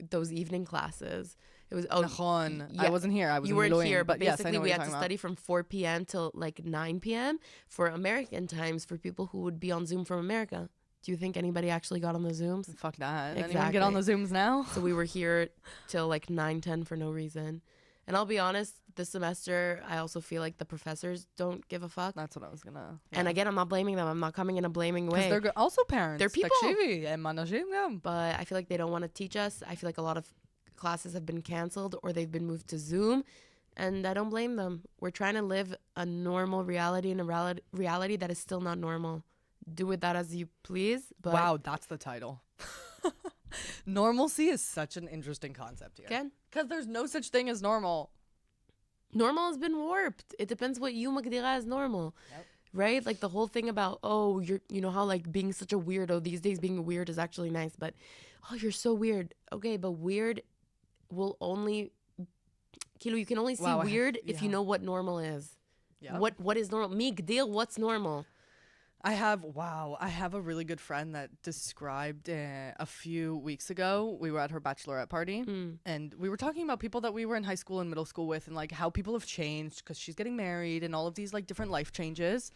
[SPEAKER 3] those evening classes. It was
[SPEAKER 5] Nachon. I
[SPEAKER 3] yeah.
[SPEAKER 5] wasn't here. I was
[SPEAKER 3] You
[SPEAKER 5] in
[SPEAKER 3] weren't
[SPEAKER 5] Miloim,
[SPEAKER 3] here, but
[SPEAKER 5] yes, I
[SPEAKER 3] basically
[SPEAKER 5] know what
[SPEAKER 3] we
[SPEAKER 5] you're
[SPEAKER 3] had to
[SPEAKER 5] talking
[SPEAKER 3] study from 4 p.m. till like 9 p.m. for American times for people who would be on Zoom from America. Do you think anybody actually got on the Zooms?
[SPEAKER 5] about. Fuck that. Anyone get on the
[SPEAKER 3] Exactly.
[SPEAKER 5] Zooms now?
[SPEAKER 3] So we were here till like 9, 10 for no reason. And I'll be honest, this semester, I also feel like the professors don't give a fuck.
[SPEAKER 5] That's what I was gonna.
[SPEAKER 3] And again, I'm not blaming them. I'm not coming in a blaming way.
[SPEAKER 5] Because they're also parents.
[SPEAKER 3] They're people.
[SPEAKER 5] תקשיבי, הם אנשים גם.
[SPEAKER 3] But I feel like they don't want to teach us. I feel like a lot of classes have been canceled or they've been moved to Zoom. And I don't blame them. We're trying to live a normal reality and a reality that is still not normal. Do with that as you please. But
[SPEAKER 5] Wow, that's the title. Normalcy is such an interesting concept here.
[SPEAKER 3] again,
[SPEAKER 5] Because there's no such thing as normal.
[SPEAKER 3] normal has been warped. It depends what you magdira as normal.
[SPEAKER 5] Yep.
[SPEAKER 3] Right? Like the whole thing about, oh, you know how like being such a weirdo, these days being weird is actually nice, but oh, you're so weird. Okay, but weird will only, Kilo, you can only see weird if you know what normal is.
[SPEAKER 5] Yeah.
[SPEAKER 3] What is normal? Me, Gdil, what's normal?
[SPEAKER 5] I have a really good friend that described a few weeks ago, we were at her bachelorette party and we were talking about people that we were in high school and middle school with and like how people have changed because she's getting married and all of these like different life changes.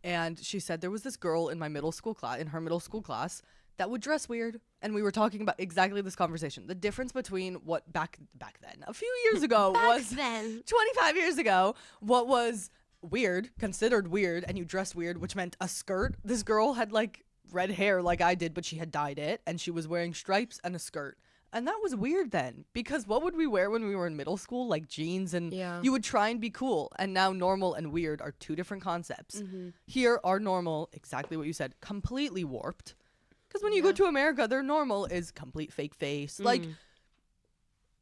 [SPEAKER 5] And she said there was this girl in her middle school class that would dress weird. And we were talking about exactly this conversation. The difference between what back then, a few years ago was 25 years ago, what was weird, considered weird, and you dressed weird, which meant a skirt. This girl had like red hair like I did, but she had dyed it, and she was wearing stripes and a skirt. And that was weird then, because what would we wear when we were in middle school? Like jeans, and you would try and be cool. And now normal and weird are two different concepts. Here, our normal, exactly what you said, completely warped. Because when you go to America, their normal is complete fake face. Like,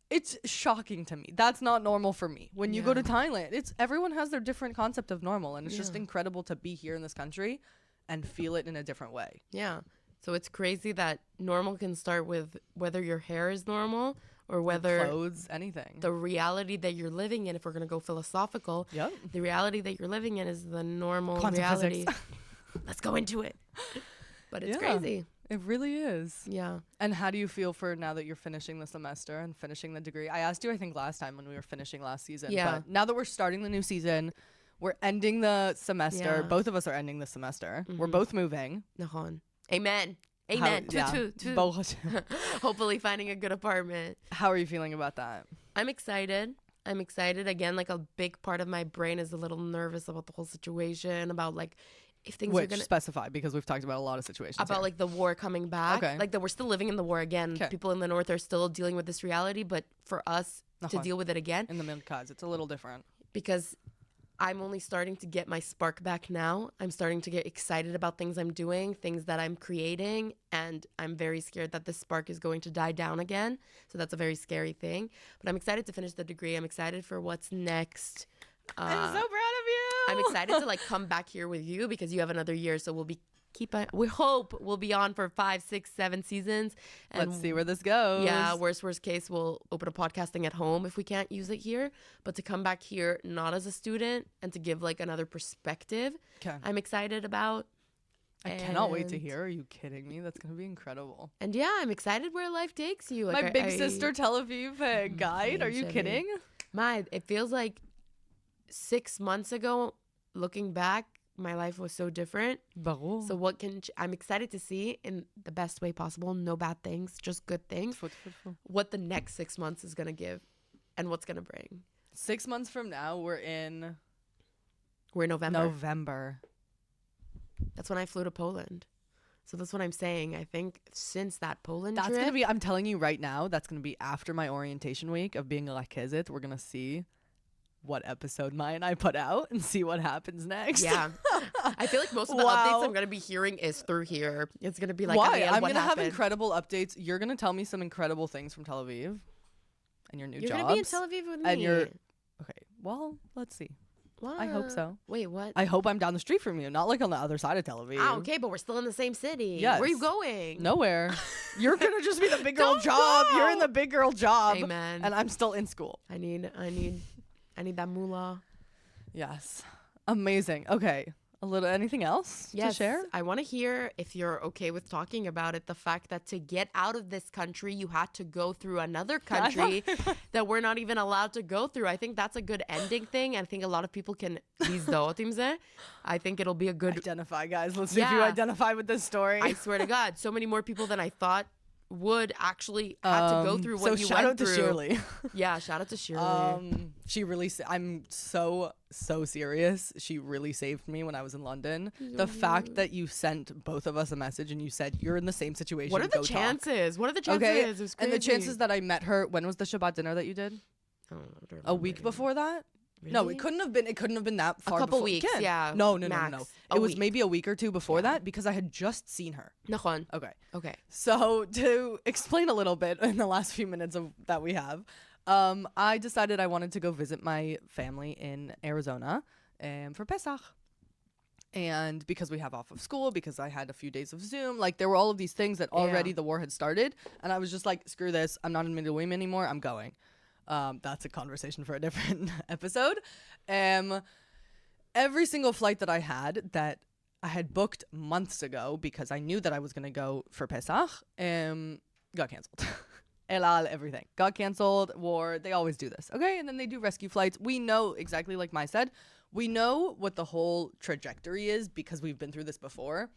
[SPEAKER 5] it's shocking to me. That's not normal for me. When you go to Thailand, everyone has their different concept of normal, and it's just incredible to be here in this country and feel it in a different way.
[SPEAKER 3] Yeah. So it's crazy that normal can start with whether your hair is normal or whether
[SPEAKER 5] clothes, anything.
[SPEAKER 3] The reality that you're living in, if we're going to go philosophical, the reality that you're living in is the normal
[SPEAKER 5] Quantum
[SPEAKER 3] reality.
[SPEAKER 5] physics.
[SPEAKER 3] Let's go into it. But it's crazy.
[SPEAKER 5] It really is.
[SPEAKER 3] Yeah.
[SPEAKER 5] And how do you feel for now that you're finishing the semester and finishing the degree? I asked you, I think, last time when we were finishing last season.
[SPEAKER 3] Yeah.
[SPEAKER 5] But now that we're starting the new season, we're ending the semester.
[SPEAKER 3] Yeah.
[SPEAKER 5] Both of us are ending the semester. We're both moving.
[SPEAKER 3] Nahon. Amen. Amen. Hopefully finding a good apartment.
[SPEAKER 5] How are you feeling about that?
[SPEAKER 3] I'm excited. Again, like a big part of my brain is a little nervous about the whole situation, about like if things are gonna
[SPEAKER 5] specify, because we've talked about a lot of situations
[SPEAKER 3] about
[SPEAKER 5] here.
[SPEAKER 3] like the war coming back.
[SPEAKER 5] Okay.
[SPEAKER 3] Like that we're still living in the war again. People in the north are still dealing with this reality, but for us to deal with it again
[SPEAKER 5] in the Milkaz, it's a little different.
[SPEAKER 3] Because I'm only starting to get my spark back now. I'm starting to get excited about things I'm doing, things that I'm creating, and I'm very scared that this spark is going to die down again. So that's a very scary thing. But I'm excited to finish the degree. I'm excited for what's next.
[SPEAKER 5] I'm so proud of you.
[SPEAKER 3] I'm excited to like come back here with you because you have another year. So we hope we'll be on for 5, 6, 7 seasons. And
[SPEAKER 5] let's see where this goes.
[SPEAKER 3] Yeah, worst case, we'll open a podcasting at home if we can't use it here. But to come back here, not as a student, and to give like another perspective, I'm excited about.
[SPEAKER 5] I cannot wait to hear. Are you kidding me? That's going to be incredible.
[SPEAKER 3] And yeah, I'm excited where life takes you.
[SPEAKER 5] Like, my big sister Tel Aviv guide. Are you kidding?
[SPEAKER 3] It feels like 6 months ago, looking back, my life was so different. So I'm excited to see in the best way possible, no bad things, just good things, what the next 6 months is going to give and what's going to bring.
[SPEAKER 5] 6 months from now, we're in
[SPEAKER 3] November. That's when I flew to Poland. So that's what I'm saying. I think since that Poland trip.
[SPEAKER 5] Going to be, I'm telling you right now, that's going to be after my orientation week of being a Lakezit. We're going to see what episode Maya and I put out and see what happens next.
[SPEAKER 3] Yeah. I feel like most of the updates I'm going to be hearing is through here. It's going to be like,
[SPEAKER 5] why? I'm going to have incredible updates. You're going to tell me some incredible things from Tel Aviv and your new jobs.
[SPEAKER 3] You're going to be in Tel Aviv with me.
[SPEAKER 5] And okay. Well, let's see.
[SPEAKER 3] What?
[SPEAKER 5] I hope so.
[SPEAKER 3] Wait, what?
[SPEAKER 5] I hope I'm down the street from you, not like on the other side of Tel Aviv.
[SPEAKER 3] Ah, okay, but we're still in the same city.
[SPEAKER 5] Yes.
[SPEAKER 3] Where are you going?
[SPEAKER 5] Nowhere. You're gonna just be the big girl job. You're in the big girl job.
[SPEAKER 3] Amen.
[SPEAKER 5] And I'm still in school.
[SPEAKER 3] I need that moolah.
[SPEAKER 5] Yes. Amazing. Okay. Anything else to share?
[SPEAKER 3] I want to hear, if you're okay with talking about it, the fact that to get out of this country, you had to go through another country that we're not even allowed to go through. I think that's a good ending thing. I think a lot of people can I think it'll be a good
[SPEAKER 5] identify, guys. Let's see if you identify with this story.
[SPEAKER 3] I swear to God, so many more people than I thought would actually have to go through what you
[SPEAKER 5] shout
[SPEAKER 3] went
[SPEAKER 5] out to
[SPEAKER 3] through.
[SPEAKER 5] Shirley.
[SPEAKER 3] Yeah, shout out to Shirley.
[SPEAKER 5] She really I'm so serious. She really saved me when I was in London. The fact that you sent both of us a message and you said you're in the same situation.
[SPEAKER 3] What are the
[SPEAKER 5] go talk."
[SPEAKER 3] chances? What are the chances?
[SPEAKER 5] Okay,
[SPEAKER 3] It was
[SPEAKER 5] and the
[SPEAKER 3] crazy.
[SPEAKER 5] chances that I met her. When was the Shabbat dinner that you did?
[SPEAKER 3] I don't know,
[SPEAKER 5] A week before that? No,
[SPEAKER 3] Really?
[SPEAKER 5] it couldn't have been. It couldn't have been that far.
[SPEAKER 3] couple
[SPEAKER 5] before.
[SPEAKER 3] weeks,
[SPEAKER 5] Again,
[SPEAKER 3] yeah,
[SPEAKER 5] No.
[SPEAKER 3] max.
[SPEAKER 5] It
[SPEAKER 3] A
[SPEAKER 5] was
[SPEAKER 3] week.
[SPEAKER 5] maybe a week or two before that because I had just seen her.
[SPEAKER 3] Nachon.
[SPEAKER 5] Okay.
[SPEAKER 3] Okay.
[SPEAKER 5] So to explain a little bit in the last few minutes of that we have, I decided I wanted to go visit my family in Arizona for Pesach. And because we have off of school, because I had a few days of Zoom, like there were all of these things that already the war had started. And I was just like, screw this. I'm not in Middlewim anymore. I'm going. That's a conversation for a different episode. Every single flight that I had booked months ago because I knew that I was going to go for Pesach, got canceled. El Al, everything. Got canceled, war. They always do this. Okay. And then they do rescue flights. We know exactly like Mai said, we know what the whole trajectory is because we've been through this before.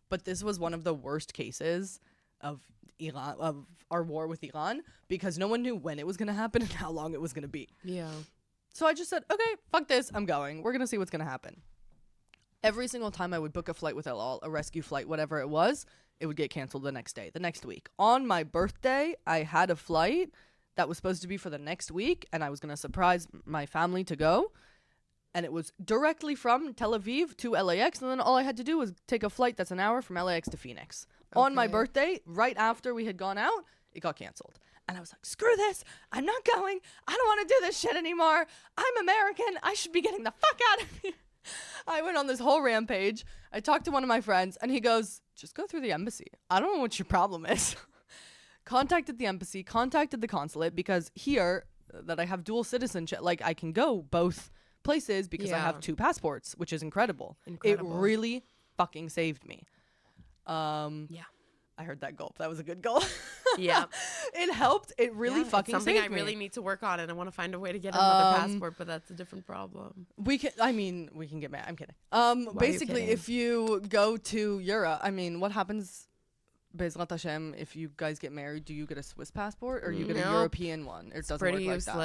[SPEAKER 5] But this was one of the worst cases of Iran, of our war with Iran, because no one knew when it was going to happen and how long it was going to be.
[SPEAKER 3] Yeah.
[SPEAKER 5] So I just said, okay, fuck this. I'm going. We're going to see what's going to happen. Every single time I would book a flight with El Al, a rescue flight, whatever it was, it would get canceled the next day, the next week. On my birthday, I had a flight that was supposed to be for the next week, and I was going to surprise my family to go. And it was directly from Tel Aviv to LAX, and then all I had to do was take a flight that's an hour from LAX to Phoenix. On my birthday, right after we had gone out, it got canceled. And I was like, screw this. I'm not going. I don't want to do this shit anymore. I'm American. I should be getting the fuck out of here. I went on this whole rampage. I talked to one of my friends, and he goes, just go through the embassy. I don't know what your problem is. Contacted the embassy, contacted the consulate, because here that I have dual citizenship, like I can go both places because I have 2 passports, which is incredible. It really fucking saved me. I heard that gulp. That was a good gulp.
[SPEAKER 3] Yeah.
[SPEAKER 5] It helped. It really fucking
[SPEAKER 3] it's something
[SPEAKER 5] saved
[SPEAKER 3] I
[SPEAKER 5] me.
[SPEAKER 3] really need to work on, and I want to find a way to get another passport, but that's a different problem.
[SPEAKER 5] We can get married. I'm kidding.
[SPEAKER 3] you
[SPEAKER 5] Basically,
[SPEAKER 3] kidding?
[SPEAKER 5] if you go to Europe, what happens, Bezrat Hashem, if you guys get married, do you get a Swiss passport or you get a
[SPEAKER 3] Nope.
[SPEAKER 5] European one? It doesn't
[SPEAKER 3] Pretty
[SPEAKER 5] work
[SPEAKER 3] useless.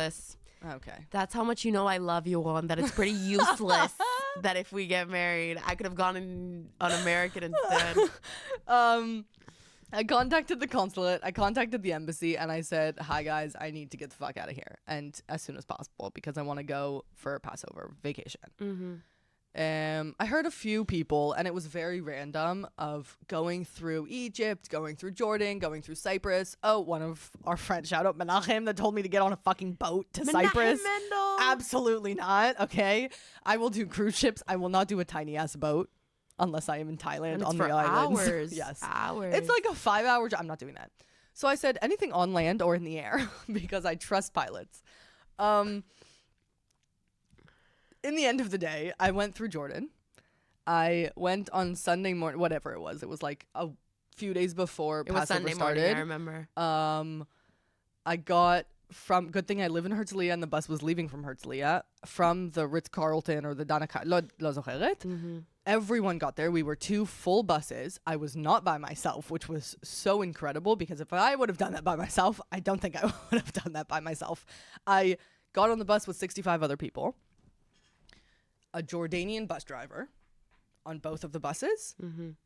[SPEAKER 5] like that. Okay.
[SPEAKER 3] That's how much you know I love you, on that it's pretty useless that if we get married, I could have gone on American instead.
[SPEAKER 5] I contacted the consulate, I contacted the embassy, and I said, hi guys, I need to get the fuck out of here, and as soon as possible, because I want to go for a Passover vacation. I heard a few people, and it was very random, of going through Egypt, going through Jordan, going through Cyprus. Oh, one of our friends, shout out Menachem, that told me to get on a fucking boat to Cyprus.
[SPEAKER 3] Mendel.
[SPEAKER 5] Absolutely not. Okay, I will do cruise ships. I will not do a tiny ass boat unless I am in Thailand
[SPEAKER 3] And
[SPEAKER 5] on
[SPEAKER 3] it's
[SPEAKER 5] the
[SPEAKER 3] for
[SPEAKER 5] islands.
[SPEAKER 3] hours.
[SPEAKER 5] Yes,
[SPEAKER 3] Hours.
[SPEAKER 5] it's like a 5-hour job. I'm not doing that. So I said anything on land or in the air because I trust pilots. In the end of the day, I went through Jordan. I went on Sunday morning, whatever it was. It was like a few days before
[SPEAKER 3] It was
[SPEAKER 5] Passover
[SPEAKER 3] Sunday
[SPEAKER 5] started.
[SPEAKER 3] morning, I remember.
[SPEAKER 5] I got from, good thing I live in Herzliya and the bus was leaving from Herzliya, from the Ritz-Carlton or the Dana Lo Zocheret. Everyone got there. We were 2 full buses. I was not by myself, which was so incredible, because if I would have done that by myself, I don't think I would have done that by myself. I got on the bus with 65 other people, a Jordanian bus driver on both of the buses.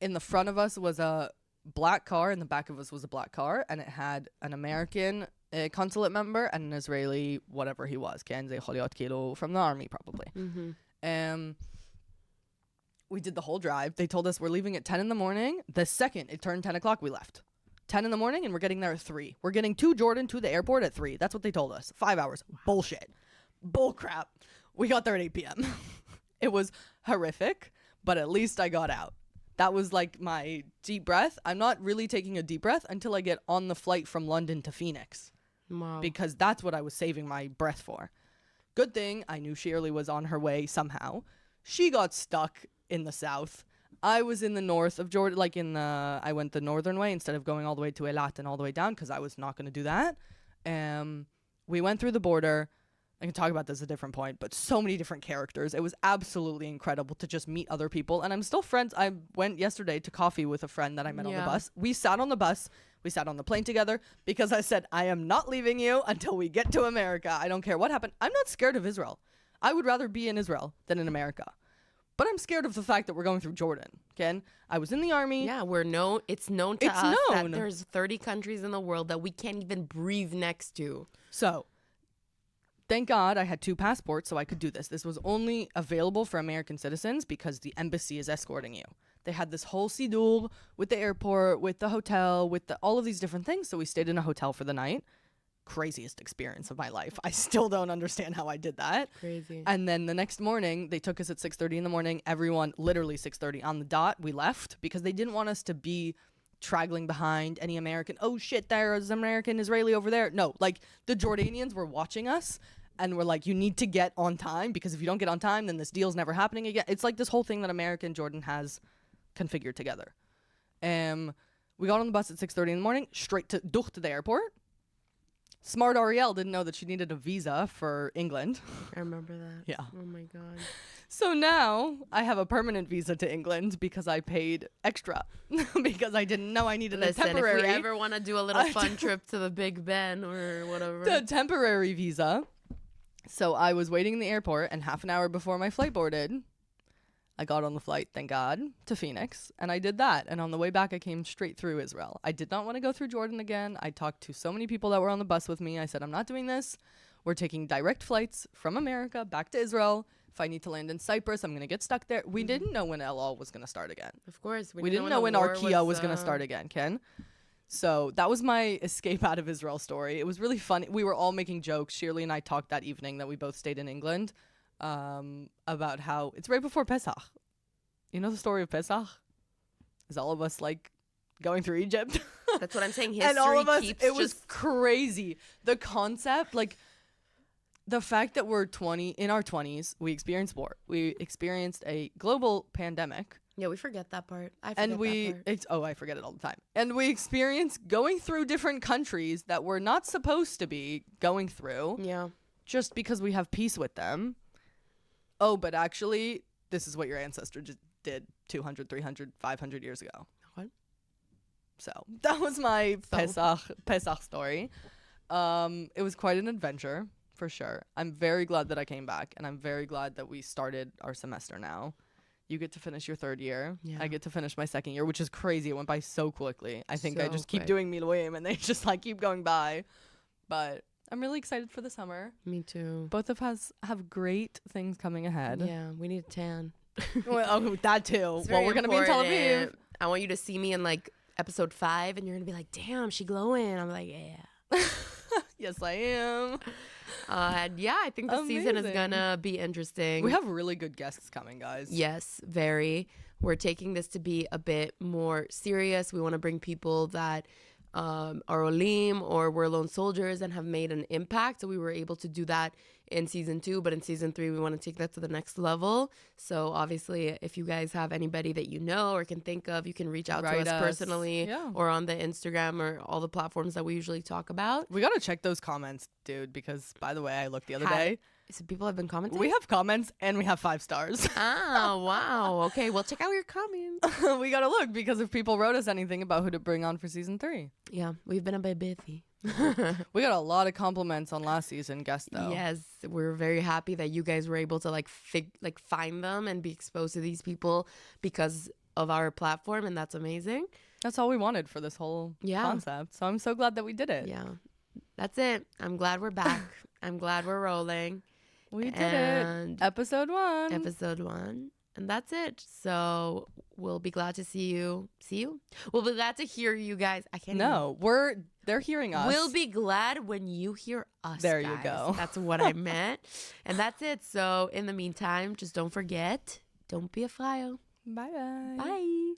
[SPEAKER 5] In the front of us was a black car, in the back of us was a black car, and it had an American consulate member and an Israeli, whatever he was, from the army probably. We did the whole drive. They told us we're leaving at 10 in the morning. The second it turned 10 o'clock, we left. 10 in the morning, and we're getting there at 3. We're getting to Jordan, to the airport at 3. That's what they told us. 5 hours. Bullshit. Bull crap. We got there at 8 p.m. It was horrific, but at least I got out. That was like my deep breath. I'm not really taking a deep breath until I get on the flight from London to Phoenix,
[SPEAKER 3] Wow.
[SPEAKER 5] because that's what I was saving my breath for. Good thing I knew Shirley was on her way somehow. She got stuck in the south. I was in the north of Jordan, I went the northern way instead of going all the way to Eilat and all the way down, because I was not going to do that. We went through the border. I can talk about this at a different point, but so many different characters. It was absolutely incredible to just meet other people. And I'm still friends. I went yesterday to coffee with a friend that I met on the bus. We sat on the bus. We sat on the plane together because I said, I am not leaving you until we get to America. I don't care what happened. I'm not scared of Israel. I would rather be in Israel than in America. But I'm scared of the fact that we're going through Jordan. Ken, I was in the army.
[SPEAKER 3] Yeah, it's known to us that there's 30 countries in the world that we can't even breathe next to.
[SPEAKER 5] So, thank God I had 2 passports so I could do this. This was only available for American citizens because the embassy is escorting you. They had this whole siddur with the airport, with the hotel, with all of these different things. So we stayed in a hotel for the night. Craziest experience of my life. I still don't understand how I did that.
[SPEAKER 3] Crazy.
[SPEAKER 5] And then the next morning, they took us at 6:30 in the morning. Everyone, literally 6:30 on the dot, we left because they didn't want us to be traggling behind any American. Oh shit, there's American Israeli over there. No, like the Jordanians were watching us and were like, you need to get on time because if you don't get on time, then this deal's never happening again. It's like this whole thing that America and Jordan has configured together. We got on the bus at 6:30 in the morning, straight to the airport. Smart Ariel didn't know that she needed a visa for England.
[SPEAKER 3] I remember that.
[SPEAKER 5] Yeah.
[SPEAKER 3] Oh my God.
[SPEAKER 5] So now I have a permanent visa to England because I paid extra because I didn't know I needed a temporary.
[SPEAKER 3] If we ever want to do a little fun trip to the Big Ben or whatever.
[SPEAKER 5] The temporary visa. So I was waiting in the airport, and half an hour before my flight boarded, I got on the flight, thank God, to Phoenix, and I did that. And on the way back, I came straight through Israel. I did not want to go through Jordan again. I talked to so many people that were on the bus with me. I said, I'm not doing this. We're taking direct flights from America back to Israel. If I need to land in Cyprus, I'm going to get stuck there. We didn't know when LL was going to start again.
[SPEAKER 3] Of course.
[SPEAKER 5] We didn't know when Archaea was going to start again, Ken. So that was my escape out of Israel story. It was really funny. We were all making jokes. Shirley and I talked that evening that we both stayed in England about how it's right before Pesach. You know the story of Pesach? Is all of us like going through Egypt?
[SPEAKER 3] That's what I'm saying. History
[SPEAKER 5] and all of us,
[SPEAKER 3] keeps
[SPEAKER 5] it was crazy. The concept, like the fact that we're in our 20s, we experienced war. We experienced a global pandemic.
[SPEAKER 3] Yeah, we forget that part. I forget that part.
[SPEAKER 5] I forget it all the time. And we experienced going through different countries that we're not supposed to be going through.
[SPEAKER 3] Yeah.
[SPEAKER 5] Just because we have peace with them. Oh, but actually, this is what your ancestor just did 200, 300, 500 years ago.
[SPEAKER 3] What?
[SPEAKER 5] So that was my Pesach story. It was quite an adventure, for sure. I'm very glad that I came back, and I'm very glad that we started our semester now. You get to finish your 3rd year. Yeah. I get to finish my 2nd year, which is crazy. It went by so quickly. I think I just keep doing Miluim, and they just like keep going by. But I'm really excited for the summer.
[SPEAKER 3] Me too.
[SPEAKER 5] Both of us have great things coming ahead.
[SPEAKER 3] Yeah, we need a tan.
[SPEAKER 5] Well, that too. Well, we're going to be in Tel Aviv.
[SPEAKER 3] I want you to see me in like episode 5, and you're going to be like, damn, she glowing. I'm like, yeah.
[SPEAKER 5] Yes, I am.
[SPEAKER 3] And yeah, I think the season is going to be interesting.
[SPEAKER 5] We have really good guests coming, guys.
[SPEAKER 3] Yes, very. We're taking this to be a bit more serious. We want to bring people that are Olim or were lone soldiers and have made an impact. So we were able to do that in season 2, but in season 3, we want to take that to the next level. So obviously, if you guys have anybody that you know or can think of, you can reach out to us personally or on the Instagram or all the platforms that we usually talk about.
[SPEAKER 5] We got to check those comments, dude, because by the way, I looked the other day.
[SPEAKER 3] So people have been commenting?
[SPEAKER 5] We have comments and we have 5 stars.
[SPEAKER 3] Oh, wow. Okay, well, check out your comments.
[SPEAKER 5] We got to look because if people wrote us anything about who to bring on for season 3.
[SPEAKER 3] Yeah, we've been a bit busy.
[SPEAKER 5] We got a lot of compliments on last season guests, though.
[SPEAKER 3] Yes, we're very happy that you guys were able to find them and be exposed to these people because of our platform, and that's amazing.
[SPEAKER 5] That's all we wanted for this whole concept. So I'm so glad that we did it.
[SPEAKER 3] Yeah, that's it. I'm glad we're back. I'm glad we're rolling.
[SPEAKER 5] We did it. Episode 1.
[SPEAKER 3] And that's it. So we'll be glad to see you. We'll be glad to hear you guys. I can't.
[SPEAKER 5] No, they're hearing us.
[SPEAKER 3] We'll be glad when you hear us.
[SPEAKER 5] There
[SPEAKER 3] guys.
[SPEAKER 5] You go.
[SPEAKER 3] That's what I meant. And that's it. So in the meantime, just don't forget, don't be a friar.
[SPEAKER 5] Bye.
[SPEAKER 3] Bye.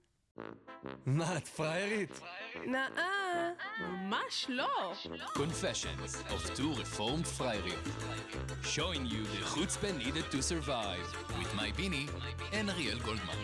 [SPEAKER 2] מה, את פריירית?
[SPEAKER 6] נאה, ממש לא.
[SPEAKER 4] Confessions of 2 Reformed Friars. Showing you the chutzpah needed to survive with my Bini and Ariel Goldman.